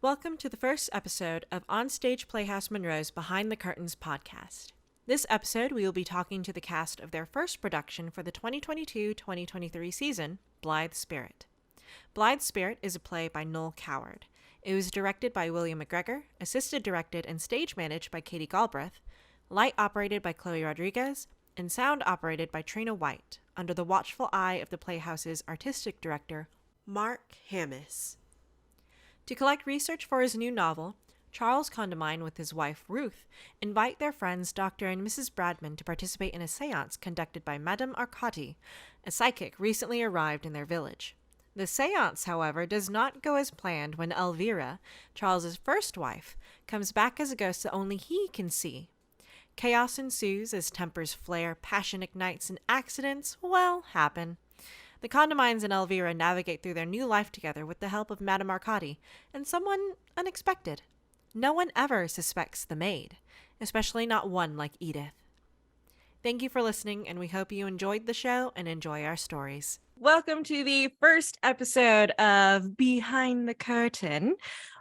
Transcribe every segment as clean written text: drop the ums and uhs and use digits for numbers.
Welcome to the first episode of On Stage Playhouse Monroe's Behind the Curtains podcast. This episode, we will be talking to the cast of their first production for the 2022-2023 season, Blithe Spirit. Blithe Spirit is a play by Noel Coward. It was directed by William McGregor, assisted directed and stage managed by Katie Galbraith, light operated by Chloe Rodriguez, and sound operated by Trina White, under the watchful eye of the Playhouse's artistic director, Mark Hammis. To collect research for his new novel, Charles Condamine with his wife Ruth invite their friends Dr. and Mrs. Bradman to participate in a seance conducted by Madame Arcati, a psychic recently arrived in their village. The seance, however, does not go as planned when Elvira, Charles's first wife, comes back as a ghost that only he can see. Chaos ensues as tempers flare, passion ignites, and accidents, well, happen. The Condamines and Elvira navigate through their new life together with the help of Madame Arcati and someone unexpected. No one ever suspects the maid, especially not one like Edith. Thank you for listening, and we hope you enjoyed the show and enjoy our stories. Welcome to the first episode of Behind the Curtain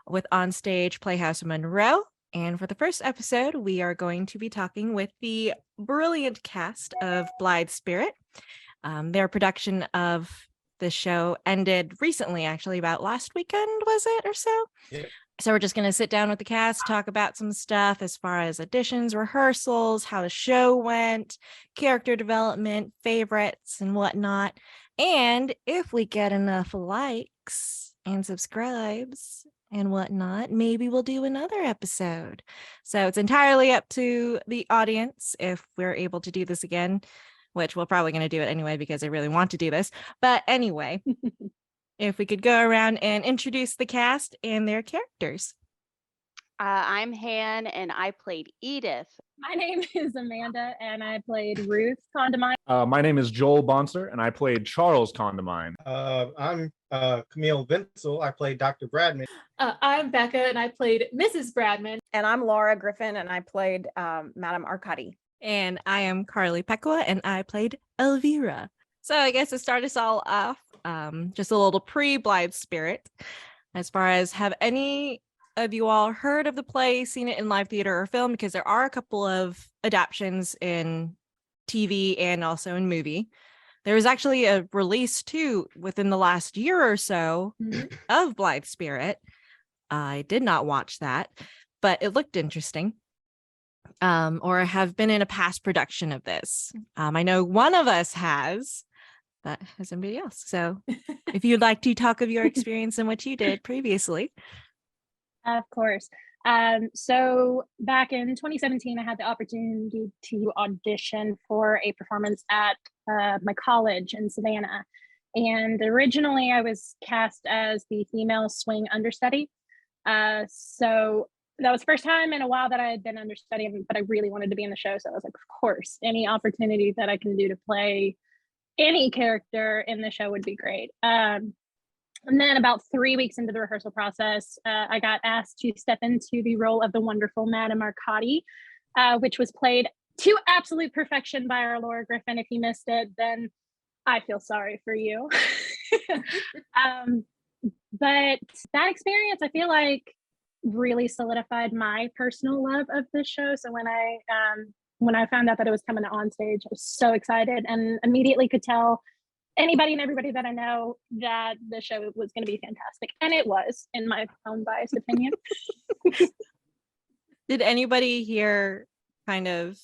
with On Stage Playhouse Monroe. And for the first episode, we are going to be talking with the brilliant cast of Blithe Spirit. Their production of the show ended recently, actually, about last weekend, was it, or so? Yeah. So we're just going to sit down with the cast, talk about some stuff as far as auditions, rehearsals, how the show went, character development, favorites, and whatnot. And if we get enough likes and subscribes and whatnot, maybe we'll do another episode. So it's entirely up to the audience if we're able to do this again, which we're probably going to do it anyway because I really want to do this. But anyway, if we could go around and introduce the cast and their characters. I'm Han, and I played Edith. My name is Amanda, and I played Ruth Condamine. My name is Joel Bonser, and I played Charles Condamine. I'm Camille Vinsel. I played Dr. Bradman. I'm Becca, and I played Mrs. Bradman. And I'm Laura Griffin, and I played Madame Arcati. And I am Carly Pecqua, and I played Elvira. So I guess to start us all off, just a little pre-Blithe Spirit. As far as, have any of you all heard of the play, seen it in live theater or film? Because there are a couple of adaptations in TV and also in movie. There was actually a release too within the last year or so of Blithe Spirit. I did not watch that, but it looked interesting. Or have been in a past production of this. I know one of us has, but has anybody else? So if you'd like to talk of your experience and what you did previously. Of course. So back in 2017, I had the opportunity to audition for a performance at my college in Savannah. And originally I was cast as the female swing understudy. So that was the first time in a while that I had been understudy, but I really wanted to be in the show. So I was like, of course, any opportunity that I can do to play any character in the show would be great. And then about 3 weeks into the rehearsal process, I got asked to step into the role of the wonderful Madame Arcati, which was played to absolute perfection by our Laura Griffin. If you missed it, then I feel sorry for you. But that experience, I feel like, really solidified my personal love of this show. So when I found out that it was coming to On Stage, I was so excited and immediately could tell anybody and everybody that I know that the show was going to be fantastic. And it was, in my own biased opinion. Did anybody here kind of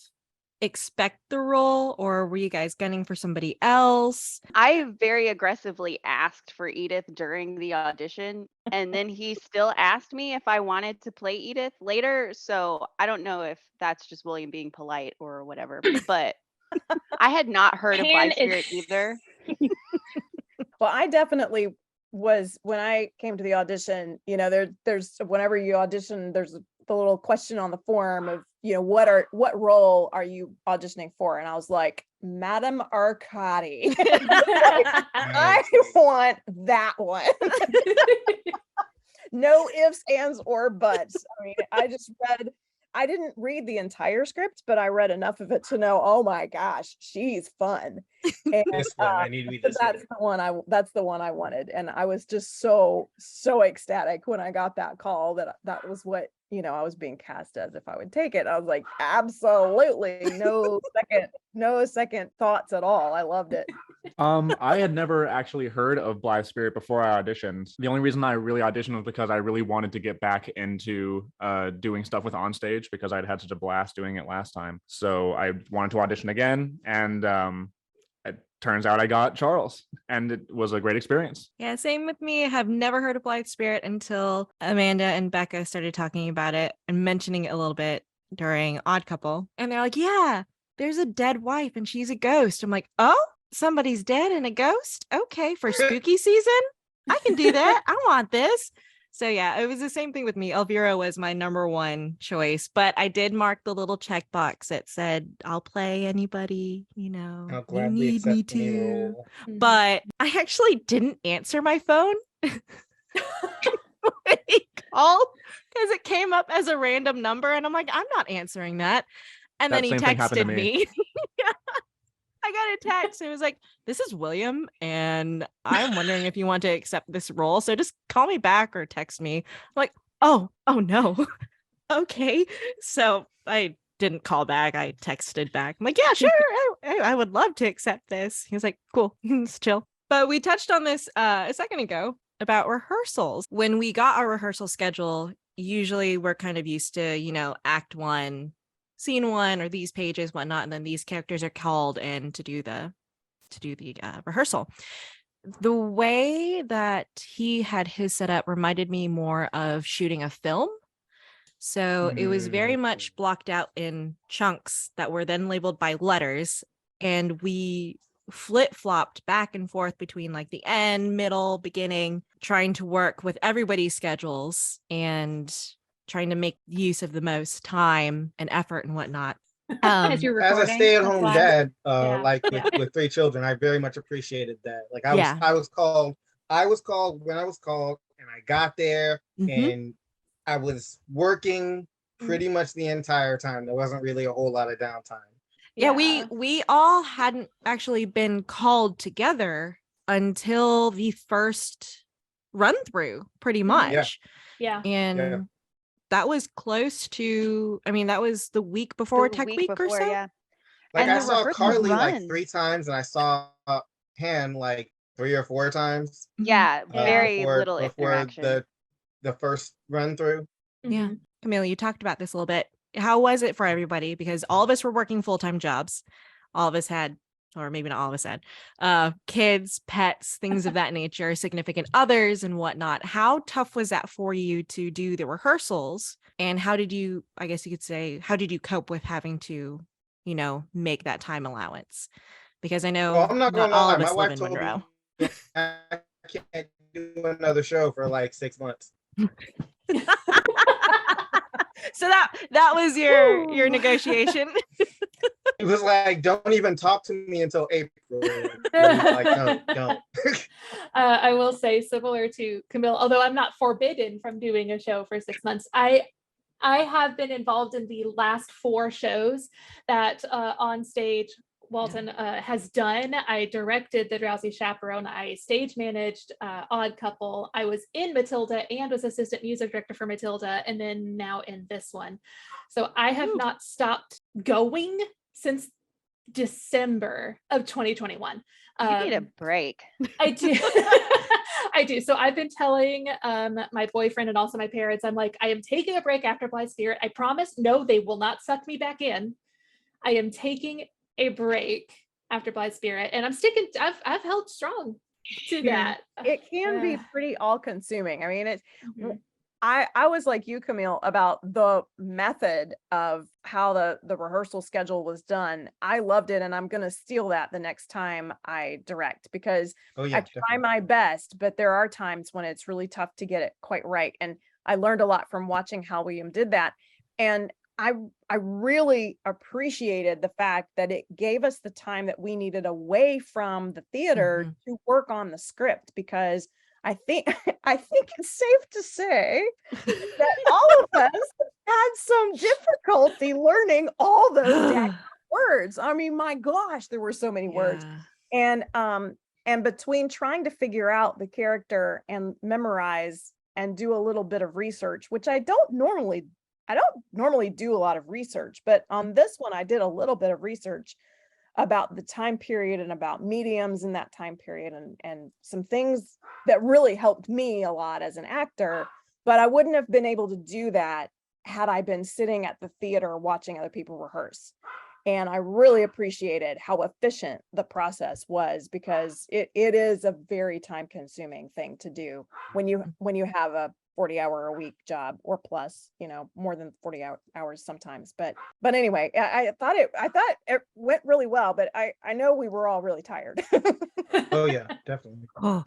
expect the role, or were you guys gunning for somebody else? I very aggressively asked for Edith during the audition, and then he still asked me if I wanted to play Edith later. So I don't know if that's just William being polite or whatever, but I had not heard of Blithe Spirit either. Well, I definitely was, when I came to the audition, there's whenever you audition, there's the little question on the form of, what role are you auditioning for? And I was like, Madame Arcati. I want that one. No ifs, ands, or buts. I mean, I didn't read the entire script, but I read enough of it to know, oh my gosh, she's fun. And This one, I need to be this that's the one I wanted. And I was just so ecstatic when I got that call that was what, I was being cast as if I would take it. I was like, absolutely, no second thoughts at all. I loved it. I had never actually heard of Blithe Spirit before I auditioned. The only reason I really auditioned was because I really wanted to get back into doing stuff with On Stage, because I'd had such a blast doing it last time. So I wanted to audition again, and it turns out I got Charles, and it was a great experience. Yeah, same with me. I have never heard of Blithe Spirit until Amanda and Becca started talking about it and mentioning it a little bit during Odd Couple. And they're like, yeah, there's a dead wife and she's a ghost. I'm like, oh, somebody's dead and a ghost? Okay, for spooky season? I can do that. I want this. So yeah, it was the same thing with me. Elvira was my number one choice, but I did mark the little checkbox that said, I'll play anybody, I'll you gladly need me accept any to. role. But I actually didn't answer my phone when he called, because it came up as a random number. And I'm like, I'm not answering that. And That then he same thing happened to texted me. me. Yeah. I got a text. It was like, this is William, and I'm wondering if you want to accept this role. So just call me back or text me. I'm like, oh no. Okay. So I didn't call back. I texted back. I'm like, yeah, sure. I would love to accept this. He was like, cool. It's chill. But we touched on this a second ago about rehearsals. When we got our rehearsal schedule, usually we're kind of used to, act one, scene one, or these pages, whatnot, and then these characters are called in to do the rehearsal. The way that he had his set up reminded me more of shooting a film. So it was very much blocked out in chunks that were then labeled by letters, and we flip-flopped back and forth between like the end, middle, beginning, trying to work with everybody's schedules and trying to make use of the most time and effort and whatnot. As you're As a recording, stay-at-home that's why. dad, Yeah. like Yeah. with 3 children, I very much appreciated that. Like I Yeah. was called when I was called, and I got there, Mhm. and I was working pretty much the entire time. There wasn't really a whole lot of downtime. Yeah, we all hadn't actually been called together until the first run through, pretty much. Yeah. And Yeah. that was close to, that was the week before The Tech Week or before, so. yeah. Like And I the saw rehearsal Carly like run. 3 times, and I saw Han like 3 or 4 times. Yeah, very before, little before interaction. the first run through. Yeah. Mhm. Camille, you talked about this a little bit. How was it for everybody? Because all of us were working full-time jobs. All of us had, or maybe not all of us had, kids, pets, things of that nature, significant others and whatnot. How tough was that for you to do the rehearsals? And how did you, I guess you could say, how did you cope with having to, make that time allowance? Because I know Well, I'm not not gonna all lie, of my us live wife in told Monroe. me I can't do another show for like 6 months. So that was your negotiation. It was like, don't even talk to me until April. Like, no, don't. I will say, similar to Camille, although I'm not forbidden from doing a show for 6 months, I have been involved in the last 4 shows that On Stage Walton has done. I directed The Drowsy Chaperone. I stage managed Odd Couple. I was in Matilda and was assistant music director for Matilda, and then now in this one. So I have not stopped going since December of 2021. You need a break. I do. I do. So I've been telling my boyfriend and also my parents, I'm like, I am taking a break after Blithe Spirit. I promise, no, they will not suck me back in. I am taking a break after Blithe Spirit, and I'm sticking. I've held strong to that. It can be Yeah. pretty all-consuming. I mean, it's Mhm. I was like you, Camille, about the method of how the rehearsal schedule was done. I loved it, and I'm gonna steal that the next time I direct, because Oh yeah, I try my best, but there are times when it's really tough to get it quite right. And I learned a lot from watching how William did that. And I really appreciated the fact that it gave us the time that we needed away from the theater to work on the script, because I think I think it's safe to say that all of us had some difficulty learning all those dang words. I mean, my gosh, there were so many words. And between trying to figure out the character and memorize and do a little bit of research, which I don't normally do a lot of research, but on this one I did a little bit of research about the time period and about mediums in that time period, and some things that really helped me a lot as an actor. But I wouldn't have been able to do that had I been sitting at the theater watching other people rehearse. And I really appreciated how efficient the process was, because it is a very time consuming thing to do when you have a 40-hour a week job or plus, more than 40 hours sometimes. But anyway, I thought it went really well, but I know we were all really tired. Oh yeah, definitely. Oh.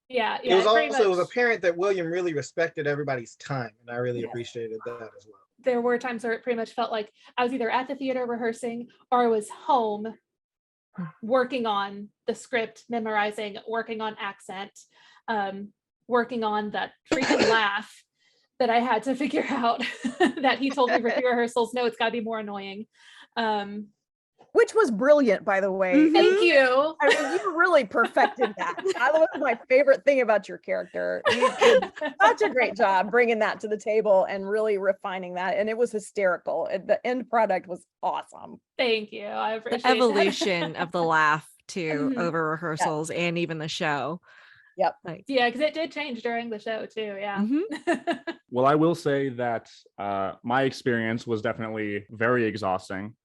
Yeah. It was pretty also, it was much. apparent that William really respected everybody's time, and I really Yes. appreciated that as well. There were times where it pretty much felt like I was either at the theater rehearsing or I was home working on the script, memorizing, working on accent, working on that freaking laugh that I had to figure out that he told me for rehearsals. No, it's got to be more annoying. Which was brilliant, by the way. Thank you. I mean, you really perfected that. That was my favorite thing about your character. You did such a great job bringing that to the table and really refining that. And it was hysterical. The end product was awesome. Thank you. I appreciate The evolution of the laugh too Mhm. over rehearsals and even the show. Yep. Like, Yeah, because it did change during the show too. Yeah. mhm. Well, I will say that my experience was definitely very exhausting,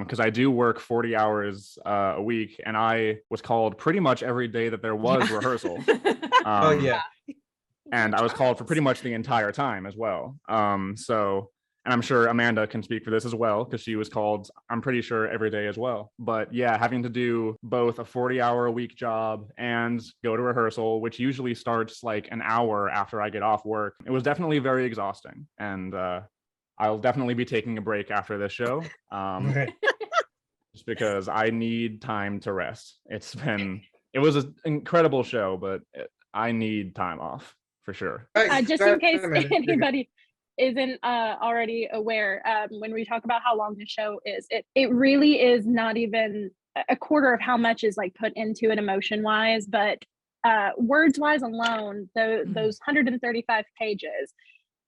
because I do work 40 hours a week, and I was called pretty much every day that there was rehearsal. Oh yeah. And I was called for pretty much the entire time as well. And I'm sure Amanda can speak for this as well, because she was called, I'm pretty sure, every day as well. But yeah, having to do both a 40-hour a week job and go to rehearsal, which usually starts like an hour after I get off work, it was definitely very exhausting. And I'll definitely be taking a break after this show, just because I need time to rest. It was an incredible show, but I need time off for sure. Just in case anybody isn't already aware, when we talk about how long the show is, it really is not even a quarter of how much is like put into it emotion wise, but words wise alone, those 135 pages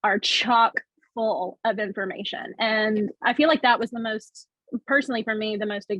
are chock full of information. And I feel like that was the most, personally for me, the most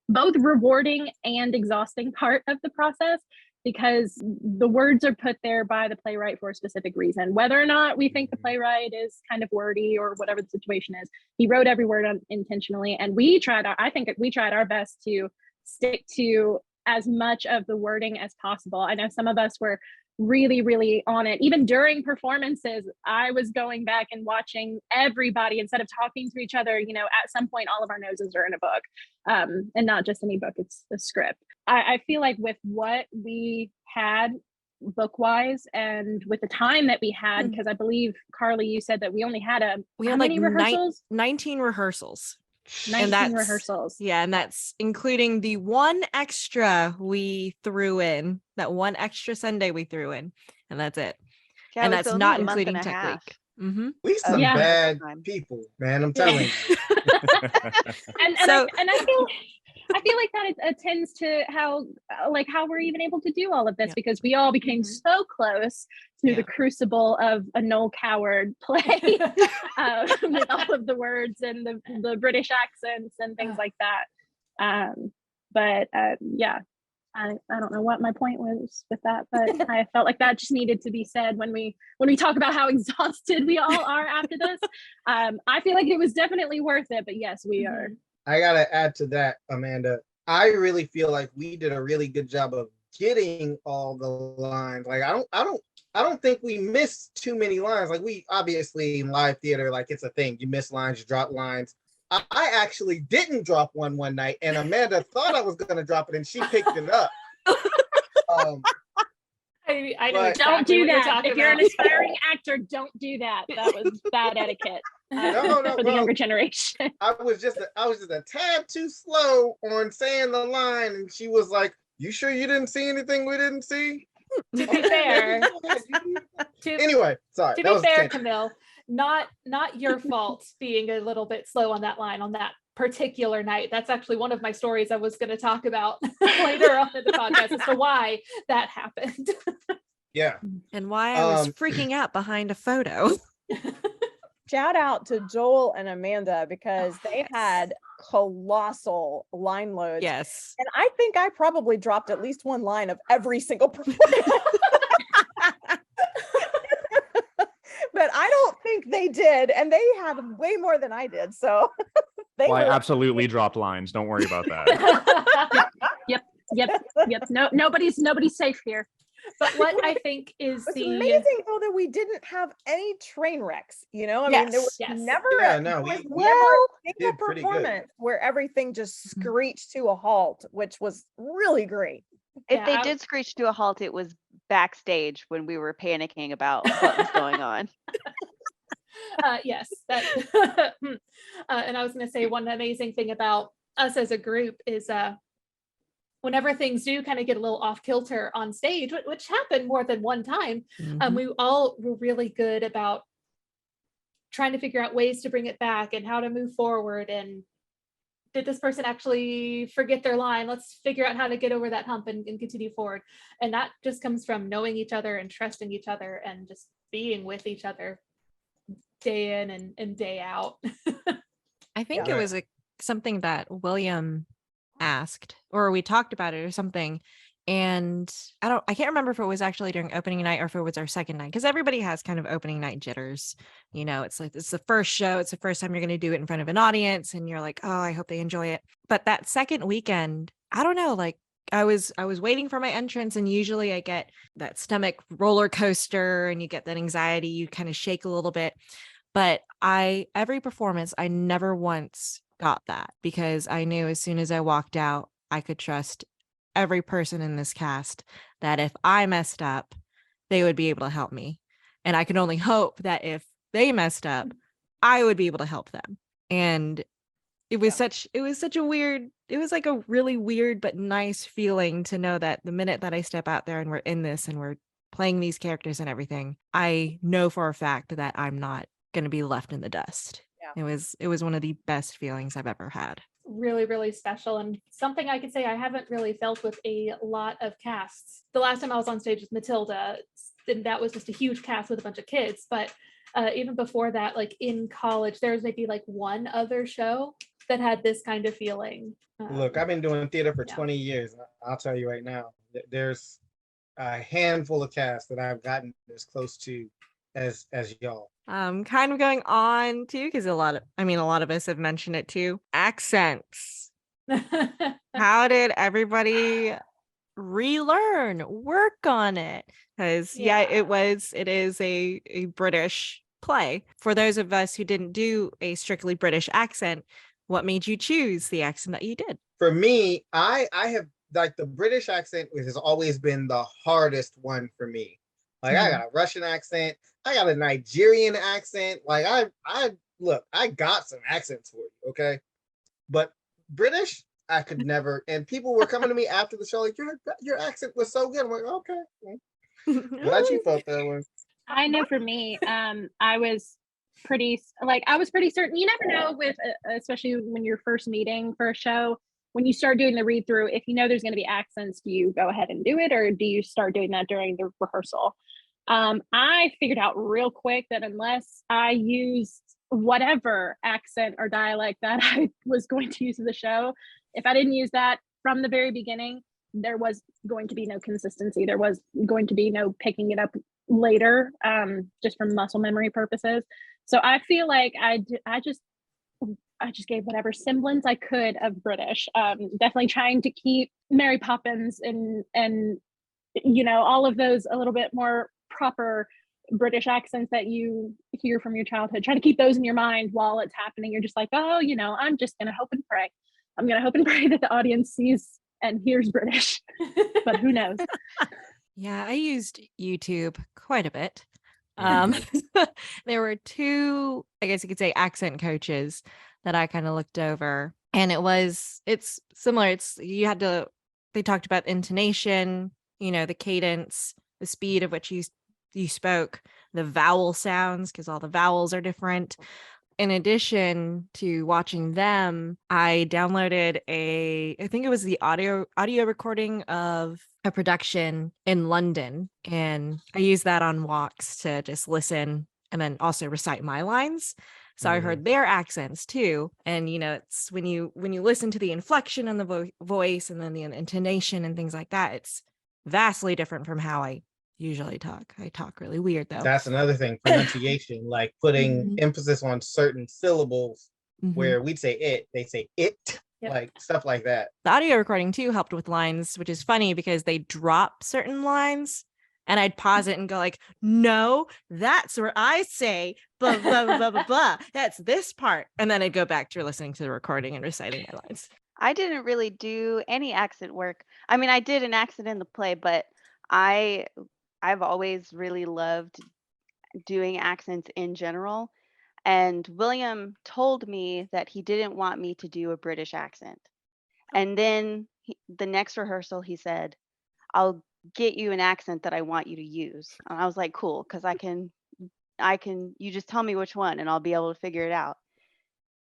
both rewarding and exhausting part of the process, because the words are put there by the playwright for a specific reason. Whether or not we think the playwright is kind of wordy or whatever the situation is, he wrote every word intentionally. And I think we tried our best to stick to as much of the wording as possible. I know some of us were really, really on it. Even during performances, I was going back and watching everybody instead of talking to each other. At some point, all of our noses are in a book, and not just any book, it's a script. I feel like with what we had book-wise and with the time that we had, because I believe, Carly, you said that we only had how many rehearsals? 19 rehearsals. 19 rehearsals. Yeah, and that's including the one extra we threw in, that one extra Sunday we threw in, and that's it. Yeah, And it was that's only not a month including and a Tech half. Week. Mm-hmm. We some Yeah. bad people, man. I'm telling you. and So- I feel like that attends to how we're even able to do all of this, Yeah. because we all became so close to the crucible of a Noel Coward play, with all of the words and the British accents and things like that. Yeah, I don't know what my point was with that, but I felt like that just needed to be said when we talk about how exhausted we all are after this. I feel like it was definitely worth it, but yes, we are. I gotta add to that, Amanda. I really feel like we did a really good job of getting all the lines. Like I don't think we missed too many lines. Like, we obviously in live theater, like, it's a thing. You miss lines, you drop lines. I actually didn't drop one night, and Amanda thought I was gonna drop it, and she picked it up. I know exactly don't do that. If you're an aspiring actor, don't do that. That was bad etiquette. No, for the younger generation. I was just a tad too slow on saying the line, and she was like, "You sure you didn't see anything we didn't see?" To be fair, anyway, sorry. To be fair, Camille, not your fault being a little bit slow on that line on that particular night. That's actually one of my stories I was going to talk about later on in the podcast as to why that happened. Yeah. And why I was freaking out behind a photo. Shout out to Joel and Amanda because they Yes. had colossal line loads. Yes. And I think I probably dropped at least one line of every single performance. But I don't think they did. And they had way more than I did. So they Well, I were absolutely dropped lines. Don't worry about that. Yep. No, nobody's safe here. But what I think is It's the amazing though that we didn't have any train wrecks. You know, I mean, there was Yes. never Yeah, a, no, there we- was we never a single did pretty good. performance where everything just screeched to a halt, which was really great. If Yeah, they I- did screech to a halt, it was backstage when we were panicking about what was going on. yes, that and I was going to say one amazing thing about us as a group is whenever things do kind of get a little off kilter on stage, which happened more than one time, Mhm. we all were really good about trying to figure out ways to bring it back and how to move forward. And did this person actually forget their line? Let's figure out how to get over that hump and continue forward. And that just comes from knowing each other and trusting each other and just being with each other day in and day out. I think Yeah. it was something that William asked, or we talked about it or something. And I can't remember if it was actually during opening night or if it was our second night, because everybody has kind of opening night jitters. You know, it's like, it's the first show. It's the first time you're going to do it in front of an audience. And you're like, oh, I hope they enjoy it. But that second weekend, I don't know, like I was waiting for my entrance, and usually I get that stomach roller coaster and you get that anxiety, you kind of shake a little bit. But every performance, I never once got that, because I knew as soon as I walked out, I could trust every person in this cast that if I messed up, they would be able to help me. And I could only hope that if they messed up, I would be able to help them. And it was such a weird, it was like a really weird but nice feeling to know that the minute that I step out there and we're in this and we're playing these characters and everything, I know for a fact that I'm not going to be left in the dust. Yeah. It was one of the best feelings I've ever had. Really, really special, and something I could say I haven't really felt with a lot of casts. The last time I was on stage with Matilda, and that was just a huge cast with a bunch of kids. But even before that, like in college, there was maybe like one other show that had this kind of feeling. Look, I've been doing theater for yeah. 20 years. I'll tell you right now, there's a handful of casts that I've gotten as close to as y'all. Kind of going on too, because a lot of us have mentioned it too. Accents. How did everybody relearn, work on it? Because it is a British play. For those of us who didn't do a strictly British accent, what made you choose the accent that you did? For me, I have, like, the British accent has always been the hardest one for me. Like, I got a Russian accent, I got a Nigerian accent. Like, I got some accents for you, okay? But British, I could never. And people were coming to me after the show like, your accent was so good. I'm like, okay. Glad you felt that way. I know for me, I was pretty certain. You never know with, especially when you're first meeting for a show, when you start doing the read through, if you know there's going to be accents, do you go ahead and do it, or do you start doing that during the rehearsal? I figured out real quick that unless I used whatever accent or dialect that I was going to use in the show, if I didn't use that from the very beginning, there was going to be no consistency. There was going to be no picking it up later, just from muscle memory purposes. So I feel like I just gave whatever semblance I could of British. Definitely trying to keep Mary Poppins and you know, all of those a little bit more proper British accents that you hear from your childhood. Try to keep those in your mind while it's happening. You're just like, oh, you know, I'm just gonna hope and pray. I'm gonna hope and pray that the audience sees and hears British, but who knows? Yeah, I used YouTube quite a bit. There were two, I guess you could say, accent coaches that I kind of looked over, and it's similar. They talked about intonation, you know, the cadence, the speed of which you spoke, the vowel sounds, because all the vowels are different. in addition to watching them, I downloaded I think it was the audio recording of a production in London, and I used that on walks to just listen and then also recite my lines. So I heard their accents too. And it's when you listen to the inflection and the voice and then the intonation and things like that, it's vastly different from how I usually talk. I talk really weird though. That's another thing, pronunciation, like putting Mhm. emphasis on certain syllables Mhm. where we'd say it, they say it, Yep. like stuff like that. The audio recording too helped with lines, which is funny because they drop certain lines and I'd pause it and go like, no, that's where I say blah, blah, blah, blah, blah. That's this part. And then I'd go back to listening to the recording and reciting my lines. I didn't really do any accent work. I mean, I did an accent in the play, but I've always really loved doing accents in general. And William told me that he didn't want me to do a British accent. And then the next rehearsal, he said, I'll get you an accent that I want you to use. And I was like, cool, because you just tell me which one and I'll be able to figure it out.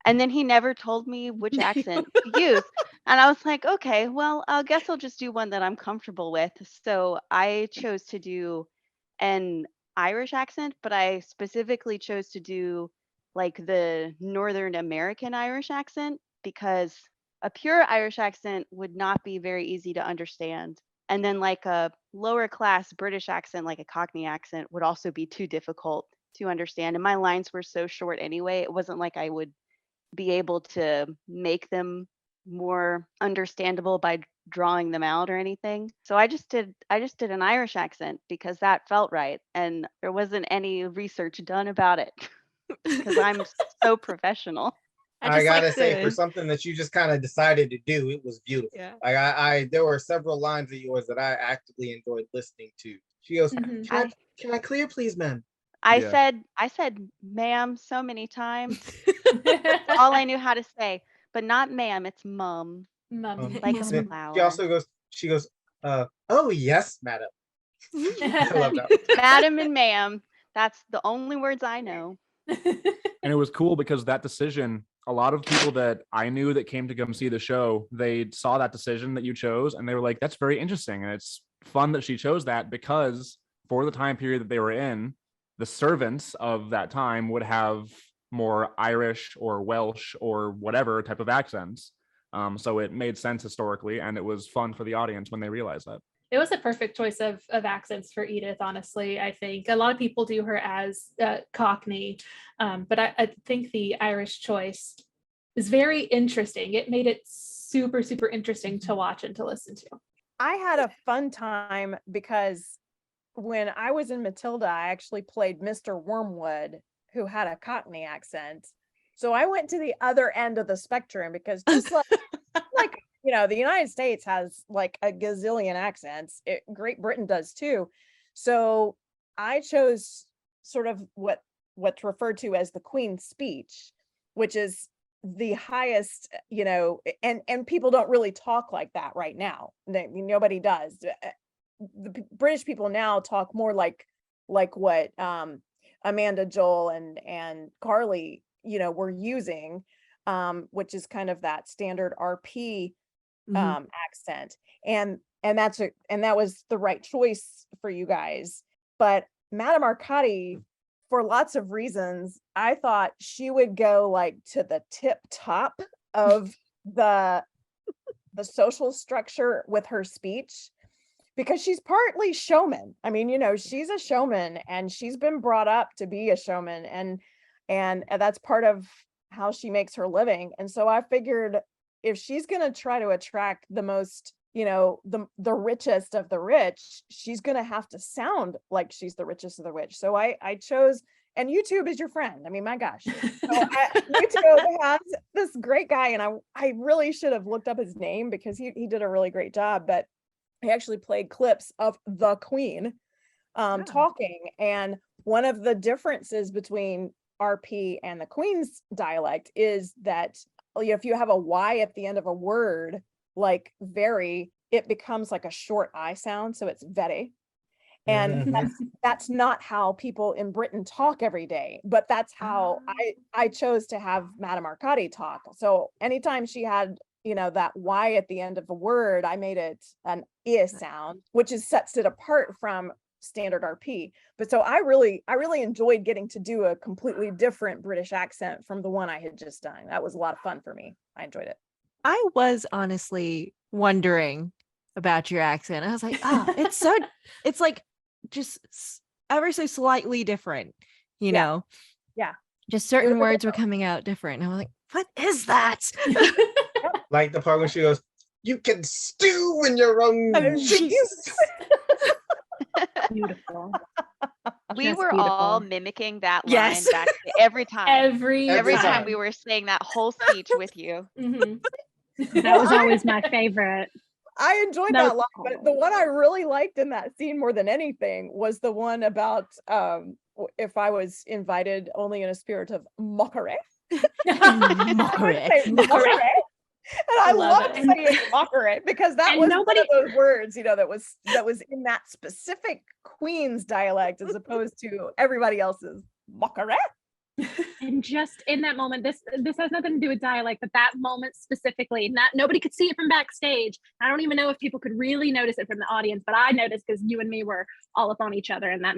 And then he never told me which accent to use. And I was like, okay, well, I guess I'll just do one that I'm comfortable with. So I chose to do an Irish accent, but I specifically chose to do like the Northern American Irish accent because a pure Irish accent would not be very easy to understand. And then like a lower class British accent, like a Cockney accent, would also be too difficult to understand. And my lines were so short anyway, it wasn't like I would be able to make them more understandable by drawing them out or anything. So I just did an Irish accent because that felt right and there wasn't any research done about it because I'm so professional. I gotta say, for something that you just kind of decided to do, it was beautiful. Yeah. Like I there were several lines of yours that I actively enjoyed listening to. She goes, Mhm. can I clear, please, ma'am? I Yeah. said ma'am so many times. All I knew how to say, but not ma'am, it's mum, Mum. like a Then flower. she also goes, oh yes, madam. I love that. Madam and ma'am, that's the only words I know. And it was cool because that decision, a lot of people that I knew that came to come see the show, they saw that decision that you chose and they were like, that's very interesting. And it's fun that she chose that because for the time period that they were in, the servants of that time would have more Irish or Welsh or whatever type of accents. So it made sense historically, and it was fun for the audience when they realized that. It was a perfect choice of accents for Edith, honestly. I think a lot of people do her as Cockney, but I think the Irish choice is very interesting. It made it super, super interesting to watch and to listen to. I had a fun time because when I was in Matilda, I actually played Mr. Wormwood, who had a Cockney accent. So I went to the other end of the spectrum because just like the United States has like a gazillion accents. Great Britain does too. So I chose sort of what's referred to as the Queen's Speech, which is the highest, and people don't really talk like that right now. Nobody does. The British people now talk more like what Amanda, Joel, and Carly, were using, which is kind of that standard RP accent, and that was the right choice for you guys. But Madame Arcadi, for lots of reasons, I thought she would go like to the tip top of the social structure with her speech, because she's partly showman. I mean, she's a showman and she's been brought up to be a showman, and that's part of how she makes her living. And so I figured if she's going to try to attract the most, the richest of the rich, she's going to have to sound like she's the richest of the rich. So I chose, and YouTube is your friend. I mean, my gosh. So YouTube has this great guy, and I really should have looked up his name because he did a really great job, but he actually played clips of the Queen talking. And one of the differences between RP and the Queen's dialect is that if you have a Y at the end of a word, like very, it becomes like a short I sound. So it's very. And Mhm. that's not how people in Britain talk every day, but that's how I chose to have Madame Arcadi talk. So anytime she had, that Y at the end of a word, I made it an I sound, which sets it apart from standard RP. But so I really enjoyed getting to do a completely different British accent from the one I had just done. That was a lot of fun for me. I enjoyed it. I was honestly wondering about your accent. I was like, oh, it's like just ever so slightly different, you Yeah. know? Yeah. Just certain was a words were coming out different. And I'm like, what is that? Like the part when she goes, "You can stew in your own Oh, juice." Beautiful. We Just were all beautiful. mimicking that line Yes. back every time. Every Every Every time time. we were saying that whole speech with you. Mhm. That was always my favorite. I enjoyed That that was line, but the one I really liked in that scene more than anything was the one about if I was invited only in a spirit of mockery. Mockery. I would say mockery. And I Love loved it. saying mockery because that And was nobody- one of those words, that was in that specific Queen's dialect as opposed to everybody else's mockery. And just in that moment, this has nothing to do with dialect, but that moment specifically, not nobody could see it from backstage. I don't even know if people could really notice it from the audience, but I noticed because you and me were all up on each other in that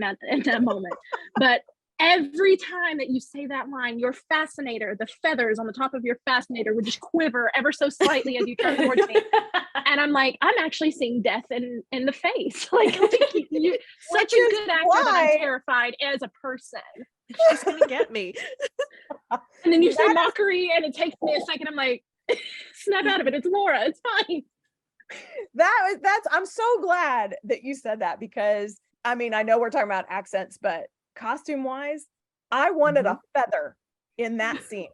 moment. But every time that you say that line, your fascinator, the feathers on the top of your fascinator would just quiver ever so slightly as you turn towards me. And I'm like, I'm actually seeing death in the face. Like you such Which a is good actor that why- I'm terrified as a person. She's gonna get me. And then you say That is- mockery, and it takes me a second. I'm like, snap out of it. It's Laura. It's fine. I'm so glad that you said that because I mean, I know we're talking about accents, but costume wise, I wanted a feather in that scene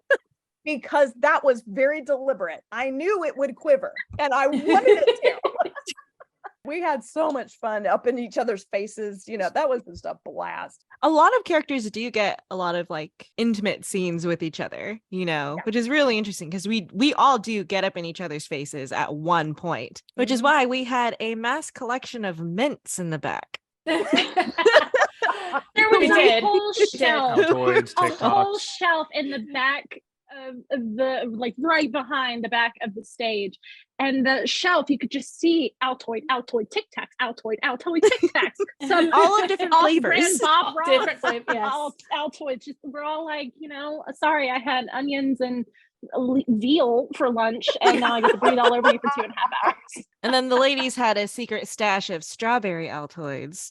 because that was very deliberate. I knew it would quiver and I wanted it to. We had so much fun up in each other's faces. That was just a blast. A lot of characters do get a lot of like intimate scenes with each other, which is really interesting because we all do get up in each other's faces at one point, which is why we had a mass collection of mints in the back. There We was a did. whole shelf, Altoids, a whole TikToks. shelf in the back of the, like right behind the back of the stage, and the shelf you could just see Altoid, Tic Tacs, Tic Tacs. Some All of different off-brand flavors. Bob Ross, Different flavors, yes. Altoid. Just we're all like, sorry, I had onions and veal for lunch, and now I get to breathe all over you for 2.5 hours. And then the ladies had a secret stash of strawberry Altoids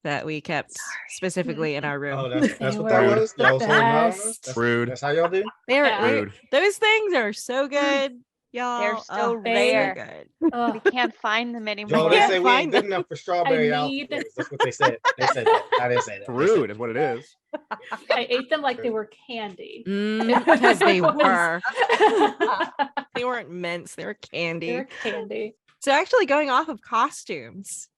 that we kept specifically in our room. Oh, that's They what that were was. the Y'all was holding out on us? best. Rude. That's how y'all do. Rude. Those things are so good, y'all. They're so Oh, rare. good. We can't find them Joe, anymore. they can't say we ain't find good them. enough for strawberry I need- Altoids. That's what they said. They said that. I didn't say that. It's They said rude is what it is. I ate them like they were candy. Because they It was- were. They weren't mints, they were candy. They were candy. So actually going off of costumes,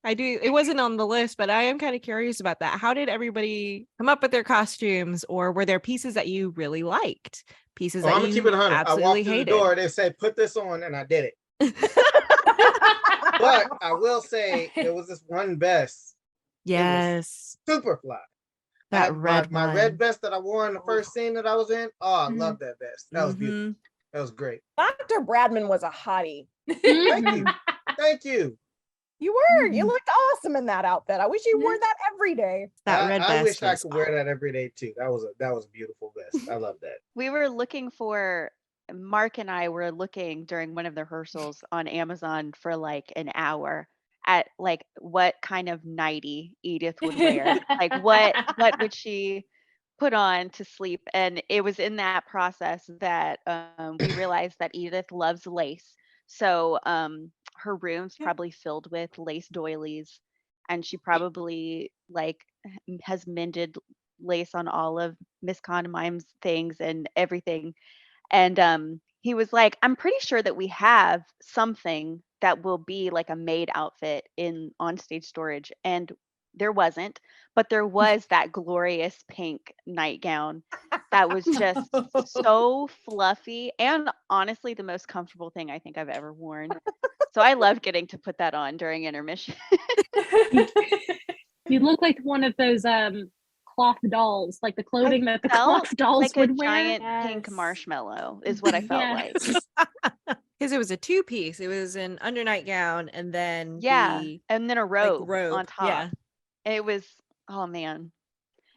it wasn't on the list, but I am kind of curious about that. How did everybody come up with their costumes, or were there pieces that you really liked? Pieces Oh, that I'm gonna you keep it 100. I absolutely walked through the hated? door. They said, "Put this on," and I did it. But I will say there was this one vest, Yes. super fly. That red my one. red vest that I wore in the first scene that I was in. Oh, I Mhm. love that vest. That was beautiful. Mhm. That was great. Dr. Bradman was a hottie. Thank you. Thank you. You were. You Mhm. looked awesome in that outfit. I wish you wore that every day. That red I vest wish I was could wear that every day too. That was a beautiful vest. I love that. We were looking for Mark and I were looking during one of the rehearsals on Amazon for like an hour at like what kind of nightie Edith would wear. Like what would she put on to sleep? And it was in that process that we realized that Edith loves lace. So her room's probably filled with lace doilies, and she probably like has mended lace on all of Miss Condimine's things and everything. And he was like, I'm pretty sure that we have something that will be like a maid outfit on stage storage. And there wasn't, but there was that glorious pink nightgown that was just so fluffy and honestly the most comfortable thing I think I've ever worn. So I love getting to put that on during intermission. You look like one of those cloth dolls, like the clothing that the Felt cloth dolls like a would wear. giant pink Yes. marshmallow is what I felt like. Because it was a two-piece. It was an under nightgown and then Yeah, the and then a robe on top. Yeah. It was, oh man.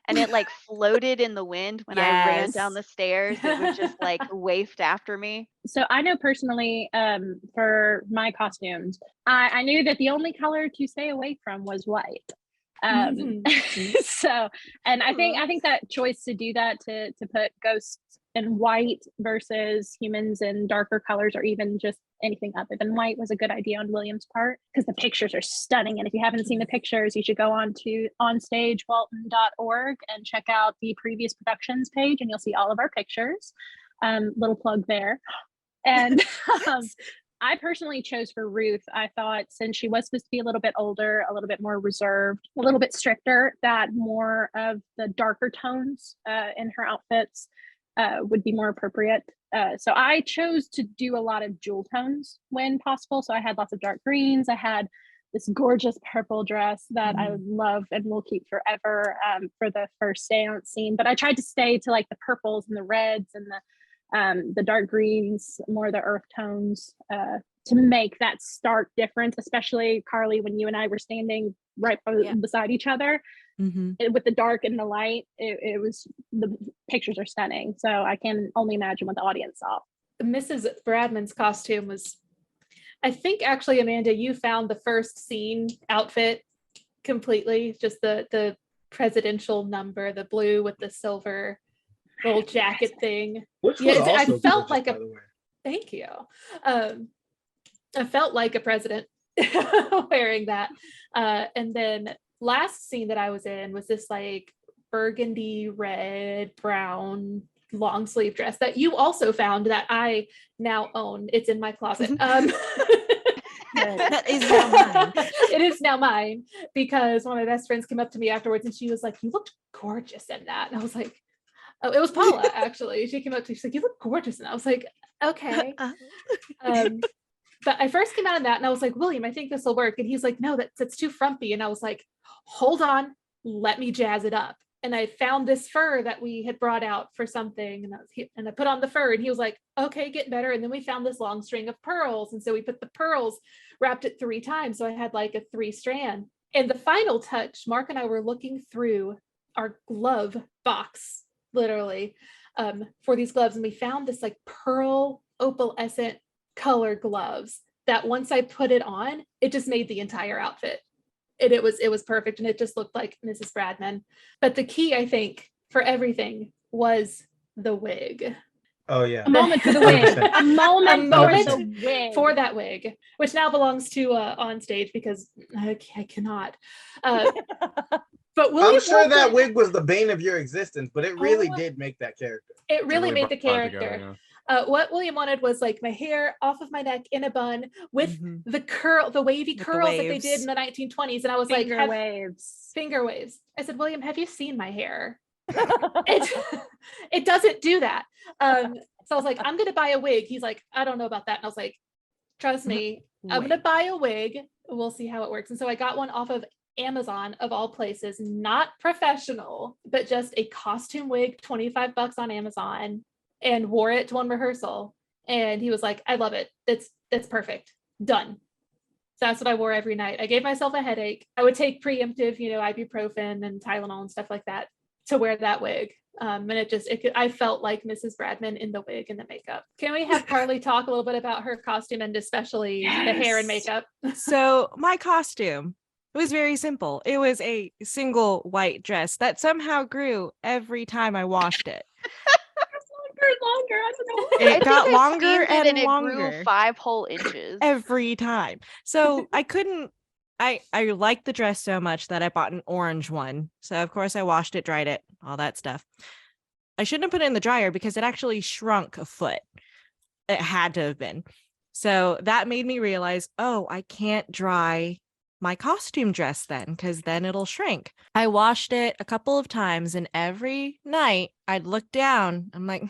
And it like floated in the wind when I ran down the Yes. stairs. It would just like waft after me. So I know personally, for my costumes, I knew that the only color to stay away from was white. So, and I think that choice to do that, to put ghosts in white versus humans in darker colors, or even just anything other than white, was a good idea on William's part, because the pictures are stunning. And if you haven't seen the pictures, you should go on to onstagewalton.org and check out the previous productions page, and you'll see all of our pictures. Little plug there. And I personally chose for Ruth. I thought, since she was supposed to be a little bit older, a little bit more reserved, a little bit stricter, that more of the darker tones in her outfits would be more appropriate. So I chose to do a lot of jewel tones when possible. So I had lots of dark greens. I had this gorgeous purple dress that I love and will keep forever for the first seance scene. But I tried to stay to like the purples and the reds and the dark greens, more the earth tones, to make that stark difference, especially Carly, when you and I were standing right beside each other. With the dark and the light, it was, the pictures are stunning. So I can only imagine what the audience saw. Mrs. Bradman's costume was, I think actually, Amanda, you found the first scene outfit completely, just the presidential number, the blue with the silver little jacket thing. Which was Yeah, I also felt gorgeous, like by a, the way. thank you. I felt like a president wearing that. And then last scene that I was in was this like burgundy, red, brown long sleeve dress that you also found, that I now own. It's in my closet. That is now mine. It is now mine, because one of my best friends came up to me afterwards and she was like, "You looked gorgeous in that." And I was like, oh, it was Paula actually. She came up to me, she's like, "You look gorgeous." And I was like, okay. But I first came out in that and I was like, "William, I think this will work." And he's like, "No, that's too frumpy." And I was like, "Hold on, let me jazz it up." And I found this fur that we had brought out for something, and I put on the fur, and he was like, "Okay, get better." And then we found this long string of pearls, and so we put the pearls, wrapped it 3 times, so I had like a 3-strand. And the final touch, Mark and I were looking through our glove box, literally, for these gloves, and we found this like pearl opalescent color gloves that once I put it on, it just made the entire outfit. And it was perfect, and it just looked like Mrs. Bradman. But the key, I think, for everything was the wig. Oh yeah. A moment for the wig. A moment for the 100%. wig. For that wig, which now belongs to On Stage, because I cannot. But William I'm sure that Walton, wig was the bane of your existence, but it really did make that character. it really made the brought it character. together, yeah. What William wanted was like my hair off of my neck in a bun with Mhm. the wavy With the curls that they waves. did in the 1920s. And I was Finger like, waves. finger waves. I said, "William, have you seen my hair? It doesn't do that." So I was like, "I'm going to buy a wig." He's like, "I don't know about that." And I was like, "Trust me, I'm going to Wait. buy a wig. We'll see how it works." And so I got one off of Amazon, of all places, not professional, but just a costume wig, $25 on Amazon, and wore it to one rehearsal. And he was like, "I love it. That's perfect. Done." So that's what I wore every night. I gave myself a headache. I would take preemptive, ibuprofen and Tylenol and stuff like that to wear that wig. And I felt like Mrs. Bradman in the wig and the makeup. Can we have Carly talk a little bit about her costume, and especially the hair and Yes. makeup? So my costume, it was very simple. It was a single white dress that somehow grew every time I washed it. Longer. I don't know. It I think got I longer steamed it and and it longer grew 5 whole inches. every time. So I couldn't. I liked the dress so much that I bought an orange one. So of course I washed it, dried it, all that stuff. I shouldn't have put it in the dryer because it actually shrunk a foot. It had to have been. So that made me realize, oh, I can't dry my costume dress then, because then it'll shrink. I washed it a couple of times, and every night I'd look down. I'm like,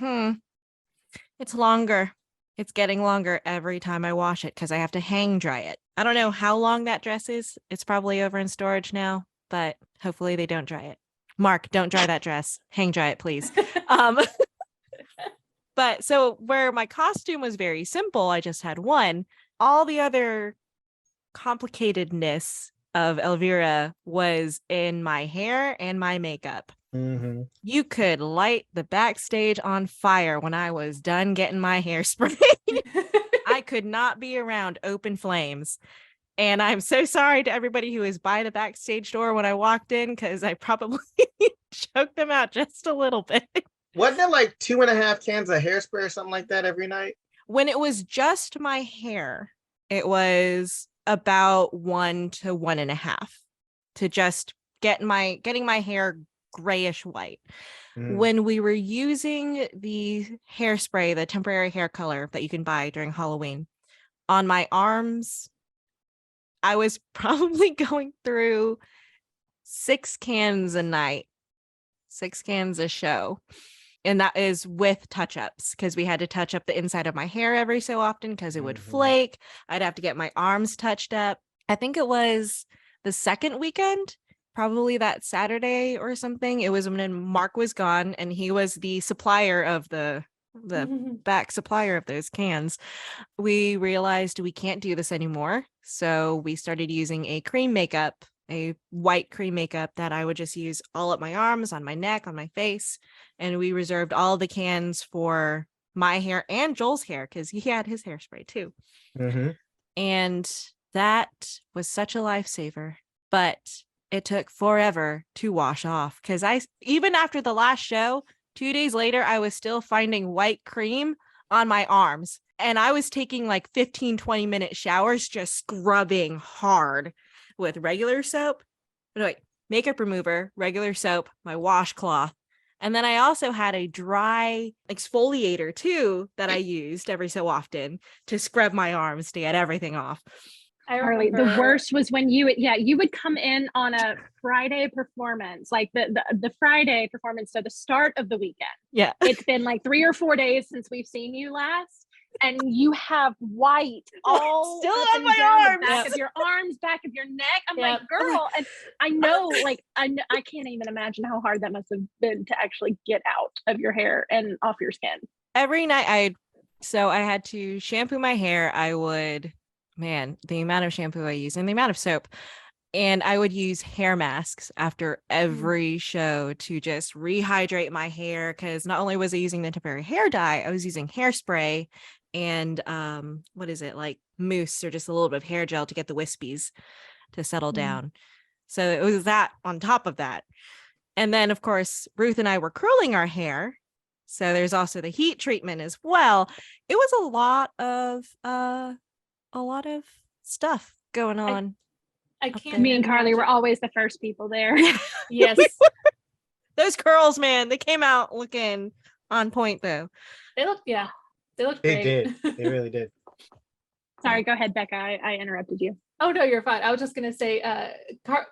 it's longer. It's getting longer every time I wash it because I have to hang dry it. I don't know how long that dress is. It's probably over in storage now, but hopefully they don't dry it. Mark, don't dry that dress. Hang dry it, please. But so where my costume was very simple, I just had one. All the other complicatedness of Elvira was in my hair and my makeup. Mm-hmm. You could light the backstage on fire when I was done getting my hair sprayed. I could not be around open flames. And I'm so sorry to everybody who was by the backstage door when I walked in, because I probably choked them out just a little bit. Wasn't it like 2.5 cans of hairspray or something like that every night? When it was just my hair, it was about 1 to 1.5 to just getting my hair grayish white. When we were using the hairspray, the temporary hair color that you can buy during Halloween, on my arms, I was probably going through 6 cans a night, 6 cans a show. And that is with touch-ups, because we had to touch up the inside of my hair every so often because it would flake. I'd have to get my arms touched up. I think it was the second weekend, probably that Saturday or something. It was when Mark was gone and he was the supplier of the back supplier of those cans. We realized we can't do this anymore. So we started using a cream makeup, a white cream makeup that I would just use all up my arms, on my neck, on my face. And we reserved all the cans for my hair and Joel's hair because he had his hairspray too. And that was such a lifesaver, but it took forever to wash off because even after the last show, 2 days later, I was still finding white cream on my arms. And I was taking like 15-20 minute showers, just scrubbing hard with regular soap, makeup remover, regular soap, my washcloth. And then I also had a dry exfoliator too that I used every so often to scrub my arms to get everything off. Carly, the worst was when you would come in on a Friday performance, like the Friday performance, so the start of the weekend. Yeah. It's been like 3 or 4 days since we've seen you last, and you have white all still up on and my down arms. the back of your arms, back of your neck. I'm like, girl, and I know, I can't even imagine how hard that must have been to actually get out of your hair and off your skin. Every night I had to shampoo my hair. The amount of shampoo I use and the amount of soap. And I would use hair masks after every show to just rehydrate my hair, because not only was I using the temporary hair dye, I was using hairspray and like mousse or just a little bit of hair gel to get the wispies to settle down. So it was that on top of that. And then, of course, Ruth and I were curling our hair. So there's also the heat treatment as well. It was a lot of stuff going on. I can't. Me and Carly were always the first people there. Yes. Those curls, man, they came out looking on point though. They looked They great. did. They really did. Sorry, go ahead, Becca. I interrupted you. Oh no, you're fine. I was just gonna say,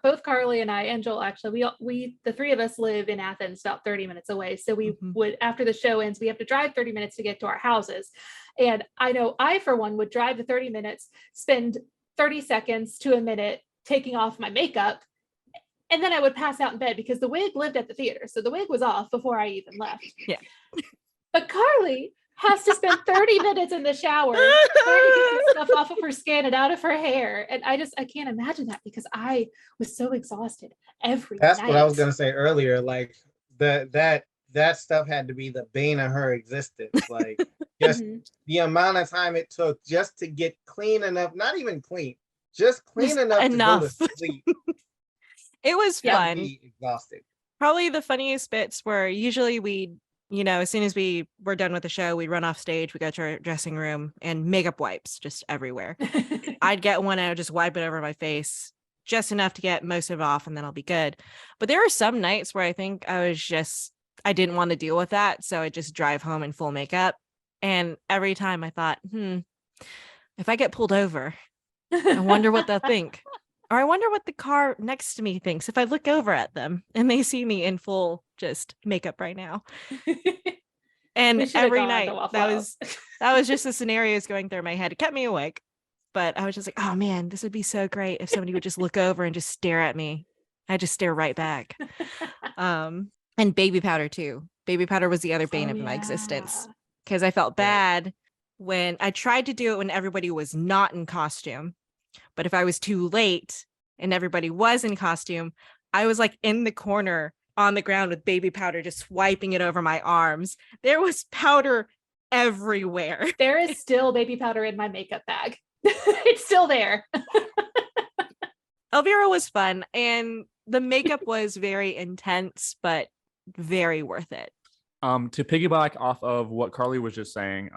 both Carly and I and Joel, actually, we the three of us live in Athens, about 30 minutes away. So we would, after the show ends, we have to drive 30 minutes to get to our houses. And I know I, for one, would drive the 30 minutes, spend 30 seconds to a minute taking off my makeup, and then I would pass out in bed because the wig lived at the theater. So the wig was off before I even left. Yeah. But Carly has to spend 30 minutes in the shower trying to get stuff off of her skin and out of her hair. And I can't imagine that because I was so exhausted every That's night. what I was gonna say earlier. Like that stuff had to be the bane of her existence. Like just the amount of time it took just to get clean enough, not even clean, just clean enough to go to sleep. It was fun. Be exhausted. Probably the funniest bits were usually as soon as we were done with the show, we'd run off stage, we go to our dressing room, and makeup wipes just everywhere. I'd get one and I would just wipe it over my face, just enough to get most of it off, and then I'll be good. But there were some nights where I think I didn't want to deal with that, so I'd just drive home in full makeup. And every time I thought, if I get pulled over, I wonder what they'll think. Or I wonder what the car next to me thinks if I look over at them and they see me in full just makeup right now. And We should have every gone night to Waffle that House. was just the scenarios going through my head. It kept me awake, but I was just like, oh man, this would be so great if somebody would just look over and just stare at me. I just stare right back. And baby powder too. Baby powder was the other bane of my existence, because I felt bad when I tried to do it when everybody was not in costume. But if I was too late and everybody was in costume, I was like in the corner on the ground with baby powder, just swiping it over my arms. There was powder everywhere. There is still baby powder in my makeup bag. It's still there. Elvira was fun, and the makeup was very intense, but very worth it. To piggyback off of what Carly was just saying,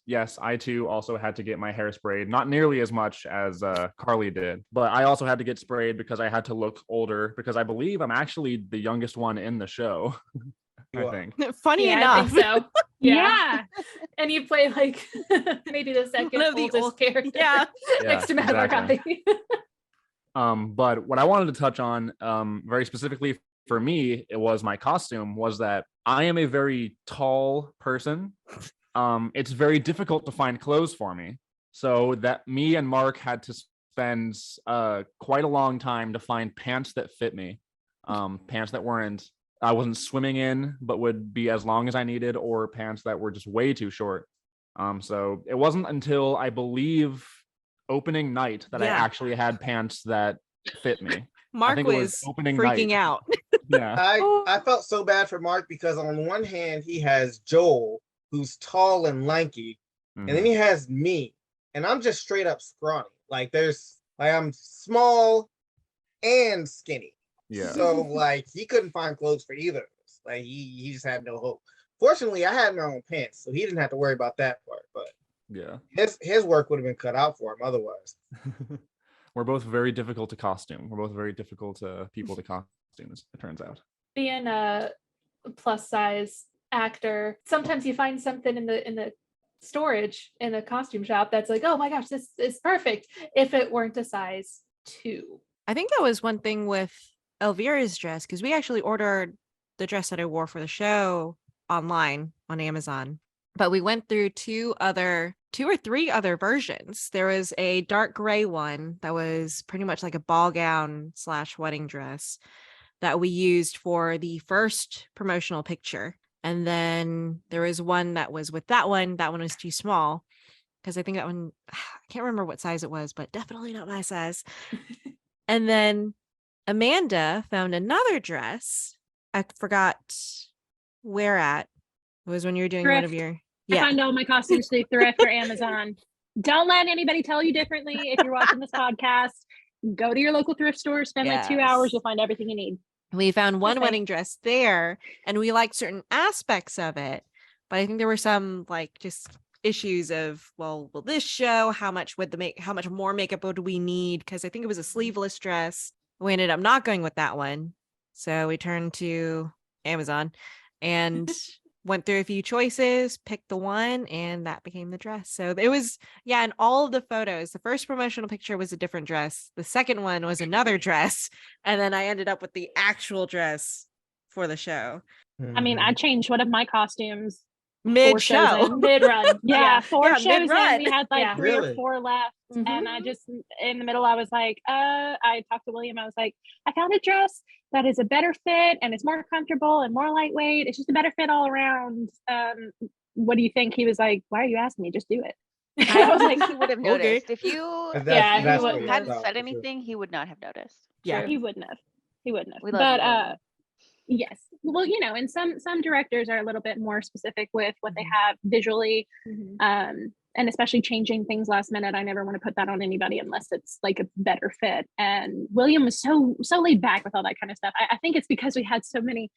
yes, I too also had to get my hair sprayed, not nearly as much as Carly did, but I also had to get sprayed because I had to look older, because I believe I'm actually the youngest one in the show. I think. Funny Yeah, enough. I think so. Yeah. And you play like maybe the second One of the oldest old- character yeah. next to Matt exactly. Marcotti. But what I wanted to touch on very specifically for me, it was my costume, was that I am a very tall person. It's very difficult to find clothes for me. So that me and Mark had to spend quite a long time to find pants that fit me. Pants that I wasn't swimming in, but would be as long as I needed, or pants that were just way too short. So it wasn't until I believe opening night that I Yeah. actually had pants that fit me. Mark think it was was opening freaking night. out. Yeah. I felt so bad for Mark because on one hand he has Joel, who's tall and lanky, and then he has me, and I'm just straight up scrawny. Like I'm small and skinny. Yeah. So like he couldn't find clothes for either of us. Like he just had no hope. Fortunately, I had my own pants, so he didn't have to worry about that part. But Yeah. his work would have been cut out for him otherwise. We're both very difficult to costume. We're both very difficult people to costume, it turns out. Being a plus size actor, sometimes you find something in the storage in a costume shop that's like, oh my gosh, this is perfect, if it weren't a size 2. I think that was one thing with Elvira's dress, because we actually ordered the dress that I wore for the show online on Amazon, but we went through two or three other versions. There was a dark gray one that was pretty much like a ball gown / wedding dress that we used for the first promotional picture. And then there was one that was with that one was too small, because I think that one, I can't remember what size it was, but definitely not my size. And then Amanda found another dress. I forgot where at. It was when you were doing one of Thrift. your, I find all my costumes through Thrift or Amazon. Don't let anybody tell you differently. If you're watching this podcast, go to your local thrift store, spend like 2 hours, Yes. you'll find everything you need. We found one Okay. wedding dress there, and we liked certain aspects of it, but I think there were some like just issues of, well, will this show? How much more makeup would we need? Because I think it was a sleeveless dress. We ended up not going with that one, so we turned to Amazon and went through a few choices, picked the one, and that became the dress. So it was, yeah, in all of the photos, the first promotional picture was a different dress. The second one was another dress. And then I ended up with the actual dress for the show. I mean, I changed one of my costumes Mid-show. mid-run. Yeah, 4 Yeah, shows mid-run. in, we had like Yeah. 3 Really? or 4 left. And I just, in the middle, I was like, I talked to William. I was like, I found a dress that is a better fit and it's more comfortable and more lightweight. It's just a better fit all around. What do you think? He was like, why are you asking me? Just do it. I was like, he would have Okay. noticed. If you Yeah, he That's wouldn't what it hadn't was said about, for sure. anything, he would not have noticed. Yeah. He wouldn't have. We love But you, William. yes. Well, you know, and some directors are a little bit more specific with what they have visually. And especially changing things last minute. I never want to put that on anybody unless it's like a better fit. And William was so laid back with all that kind of stuff. I think it's because we had so many